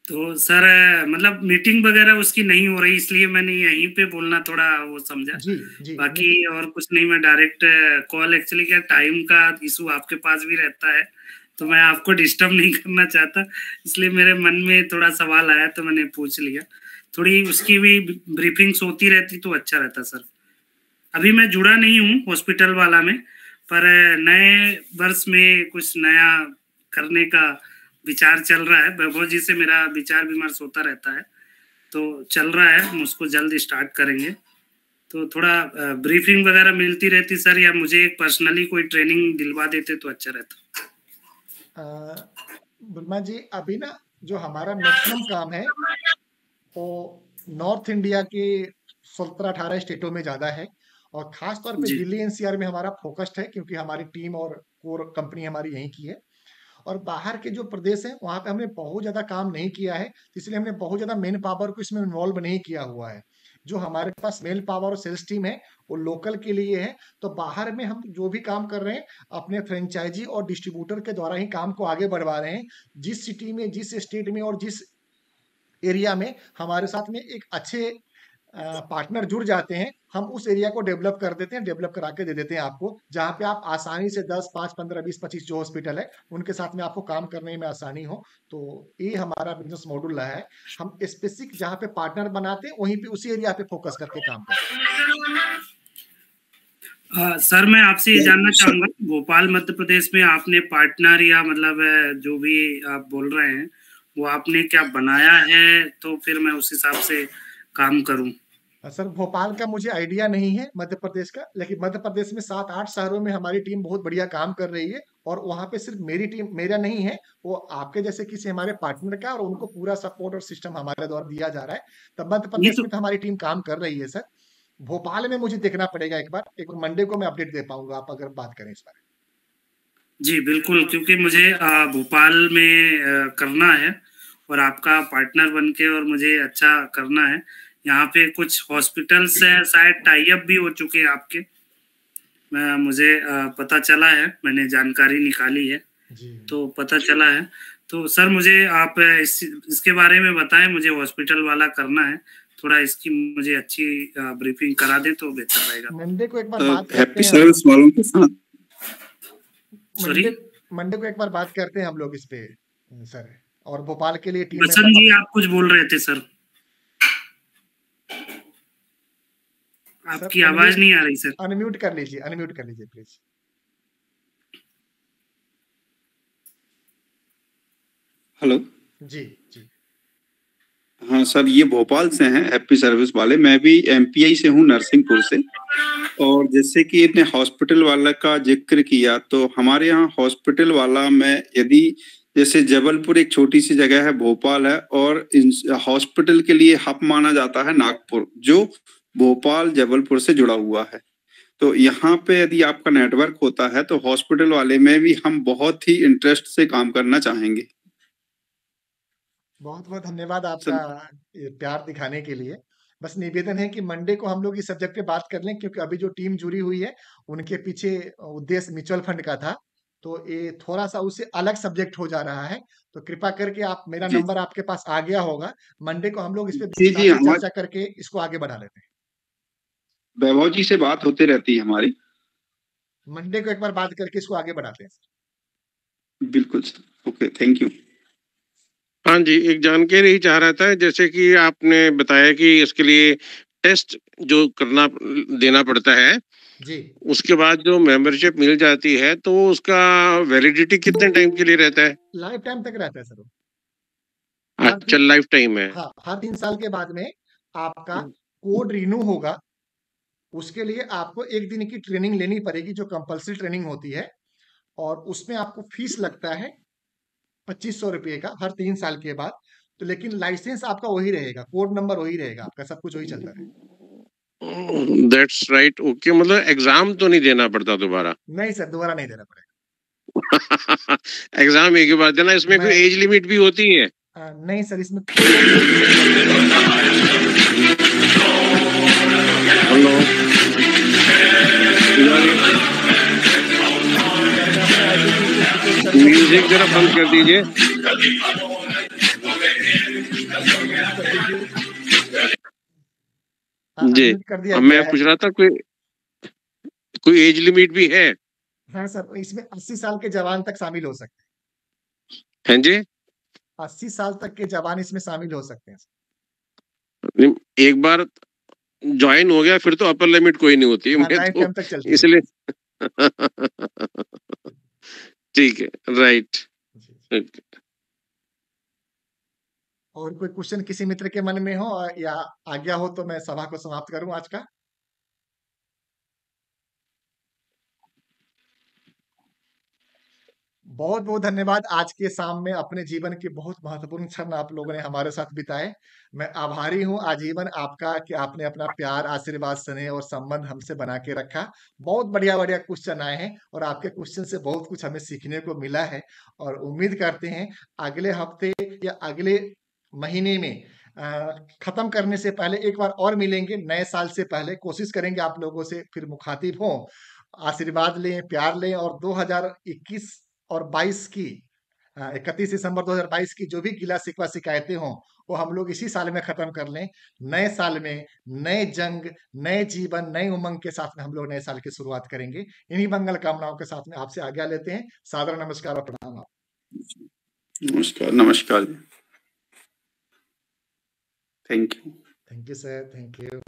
तो सर मतलब मीटिंग वगैरह उसकी नहीं हो रही, इसलिए मैंने यहीं पे बोलना थोड़ा वो समझा। जी, बाकी और कुछ नहीं, मैं डायरेक्ट कॉल, एक्चुअली क्या टाइम का इशू आपके पास भी रहता है, तो मैं आपको डिस्टर्ब नहीं करना चाहता, इसलिए मेरे मन में थोड़ा सवाल आया तो मैंने पूछ लिया। थोड़ी उसकी भी ब्रीफिंग्स होती रहती तो अच्छा रहता सर। अभी मैं जुड़ा नहीं हूँ हॉस्पिटल वाला में, पर नए वर्ष में कुछ नया करने का विचार चल रहा है। वैभव जी से मेरा विचार विमर्श होता रहता है, तो चल रहा है, हम उसको जल्द स्टार्ट करेंगे। तो थोड़ा ब्रीफिंग वगैरह मिलती रहती सर, या मुझे एक पर्सनली कोई ट्रेनिंग दिलवा देते तो अच्छा रहता। बुर्मा जी, अभी ना जो हमारा मैक्सिमम काम है वो नॉर्थ इंडिया के 17-18 स्टेटों में ज्यादा है और खास तौर पे दिल्ली NCR में हमारा फोकस्ड है, क्योंकि हमारी टीम और कोर कंपनी हमारी यहीं की है। और बाहर के जो प्रदेश हैं वहां पे हमने बहुत ज्यादा काम नहीं किया है, इसलिए हमने बहुत ज्यादा मेन पावर को इसमें इन्वॉल्व नहीं किया हुआ है। जो हमारे पास मेल पावर और सेल्स टीम है वो लोकल के लिए है। तो बाहर में हम जो भी काम कर रहे हैं अपने फ्रेंचाइजी और डिस्ट्रीब्यूटर के द्वारा ही काम को आगे बढ़वा रहे हैं। जिस सिटी में, जिस स्टेट में और जिस एरिया में हमारे साथ में एक अच्छे पार्टनर जुड़ जाते हैं, हम उस एरिया को डेवलप कर देते हैं, डेवलप करा के दे देते हैं आपको, जहाँ पे आप आसानी से 10, 5, 15, 20, 25 जो हॉस्पिटल है उनके साथ में आपको काम करने में आसानी हो। तो ये हमारा बिजनेस मॉड्यूल रहा है। हम स्पेसिफिक जहाँ पे पार्टनर बनाते हैं वहीं पे उसी एरिया पे फोकस करके काम करते हैं। सर मैं आपसे ये जानना चाहूंगा, भोपाल मध्य प्रदेश में आपने पार्टनर या मतलब जो भी आप बोल रहे हैं वो आपने क्या बनाया है, तो फिर मैं उस हिसाब से काम करूं। सर भोपाल का मुझे आइडिया नहीं है मध्य प्रदेश का, लेकिन मध्य प्रदेश में 7-8 शहरों में हमारी टीम बहुत बढ़िया काम कर रही है और वहाँ पे सिर्फ मेरी टीम मेरा नहीं है, वो आपके जैसे किसी हमारे पार्टनर का, और उनको पूरा सपोर्ट और सिस्टम हमारे द्वारा दिया जा रहा है। तब मध्य ये प्रदेश तो में तो हमारी टीम काम कर रही है सर। भोपाल में मुझे देखना पड़ेगा एक बार मंडे को मैं अपडेट दे पाऊंगा आप अगर बात करें इस बारे में। जी बिल्कुल, क्योंकि मुझे भोपाल में करना है और आपका पार्टनर बन के और मुझे अच्छा करना है। यहाँ पे कुछ हॉस्पिटल से शायद टाई अप भी हो चुके हैं आपके, मुझे पता चला है, मैंने जानकारी निकाली है तो पता चला है। तो सर मुझे आप इसके बारे में बताएं, मुझे हॉस्पिटल वाला करना है, थोड़ा इसकी मुझे अच्छी ब्रीफिंग करा दें तो बेहतर रहेगा। मंडे को एक बार बात करते हैप्पी हैं सर्विस वालों के साथ सॉरी मंडे को एक बार बात करते हैं हम लोग इस पे सर, और भोपाल के लिए टीम बसंत जी आप कुछ बोल रहे थे सर, आपकी आवाज नहीं आ रही सर। अनम्यूट कर लीजिए प्लीज। हेलो जी जी हाँ सर, ये भोपाल से हैं हैप्पी सर्विस वाले। मैं भी एमपीआई से हूँ, नरसिंहपुर से। और जैसे कि आपने हॉस्पिटल वाला का जिक्र किया, तो हमारे यहाँ हॉस्पिटल वाला में यदि जैसे जबलपुर एक छोटी सी जगह है, भोपाल है, और हॉस्पिटल के लिए हब माना जाता है नागपुर, जो भोपाल जबलपुर से जुड़ा हुआ है। तो यहाँ पे यदि आपका नेटवर्क होता है तो हॉस्पिटल वाले में भी हम बहुत ही इंटरेस्ट से काम करना चाहेंगे। बहुत बहुत धन्यवाद आपका ये प्यार दिखाने के लिए। बस निवेदन है कि मंडे को हम लोग इस सब्जेक्ट पे बात कर लें, क्योंकि अभी जो टीम जुड़ी हुई है उनके पीछे उद्देश्य म्यूचुअल फंड का था, तो ये थोड़ा सा उससे अलग सब्जेक्ट हो जा रहा है। तो कृपा करके आप, मेरा जी नंबर आपके पास आ गया होगा, मंडे को हम लोग इस पे जी विस्तार से हमारे चर्चा करके इसको आगे बढ़ा लेते हैं। वैभव जी से बात होती रहती है हमारी। मंडे को एक बार बात करके इसको आगे बढ़ाते हैं। बिल्कुल सर, ओके, थैंक यू। हाँ जी, एक जानकारी ही चाह रहा था, जैसे कि आपने बताया कि इसके लिए टेस्ट जो करना देना पड़ता है, जी उसके बाद जो मेंबरशिप मिल जाती है तो उसका वैलिडिटी कितने टाइम के लिए रहता है? लाइफ टाइम तक रहता है सर वो। अच्छा, लाइफ टाइम है। हाँ, हर 3 साल के बाद में आपका कोड रिन्यू होगा। उसके लिए आपको 1 दिन की ट्रेनिंग लेनी पड़ेगी, जो कंपल्सरी ट्रेनिंग होती है, और उसमें आपको फीस लगता है 2500 रुपये का हर 3 साल के बाद। तो लेकिन लाइसेंस आपका वही रहेगा, कोड नंबर वही रहेगा, आपका सब कुछ वही चलता रहेगा। That's right, okay. मतलब एग्जाम तो नहीं देना पड़ता दोबारा? नहीं सर, दोबारा नहीं देना पड़ेगा। एग्जाम एक ही बार देना। इसमें कोई एज लिमिट भी होती है? नहीं सर, इसमें हेलो, म्यूजिक जरा बंद कर दीजिए। जी, अब मैं पूछ रहा था कोई एज लिमिट भी है? हाँ सर, इसमें 80 साल के जवान तक शामिल हो सकते हैं। जी, 80 साल तक के जवान इसमें शामिल हो सकते हैं। एक बार ज्वाइन हो गया फिर तो अपर लिमिट कोई नहीं होती है। हाँ, मैं लाइफ तो टाइम तक चलती है। इसलिए ठीक है, राइट। और कोई क्वेश्चन किसी मित्र के मन में हो या आज्ञा हो तो मैं सभा को समाप्त करूं आज का। बहुत बहुत धन्यवाद। आज के शाम में अपने जीवन के बहुत महत्वपूर्ण क्षण आप लोगों ने हमारे साथ बिताए। मैं आभारी हूं आजीवन आपका कि आपने अपना प्यार, आशीर्वाद, स्नेह और संबंध हमसे बना के रखा। बहुत बढ़िया बढ़िया क्वेश्चन आए हैं और आपके क्वेश्चन से बहुत कुछ हमें सीखने को मिला है, और उम्मीद करते हैं अगले हफ्ते या अगले महीने में खत्म करने से पहले एक बार और मिलेंगे। नए साल से पहले कोशिश करेंगे आप लोगों से फिर मुखातिब हों, आशीर्वाद लें, प्यार लें, और 2021 और 22 की 31 दिसंबर 2022 की जो भी गिला शिकवा शिकायतें हों वो हम लोग इसी साल में खत्म कर लें। नए साल में नए जंग, नए जीवन, नए उमंग के साथ में हम लोग नए साल की शुरुआत करेंगे। इन्हीं मंगल कामनाओं के साथ में आपसे आज्ञा लेते हैं। सादर नमस्कार और प्रणाम। नमस्कार नमस्कार, thank you. Thank you sir, thank you.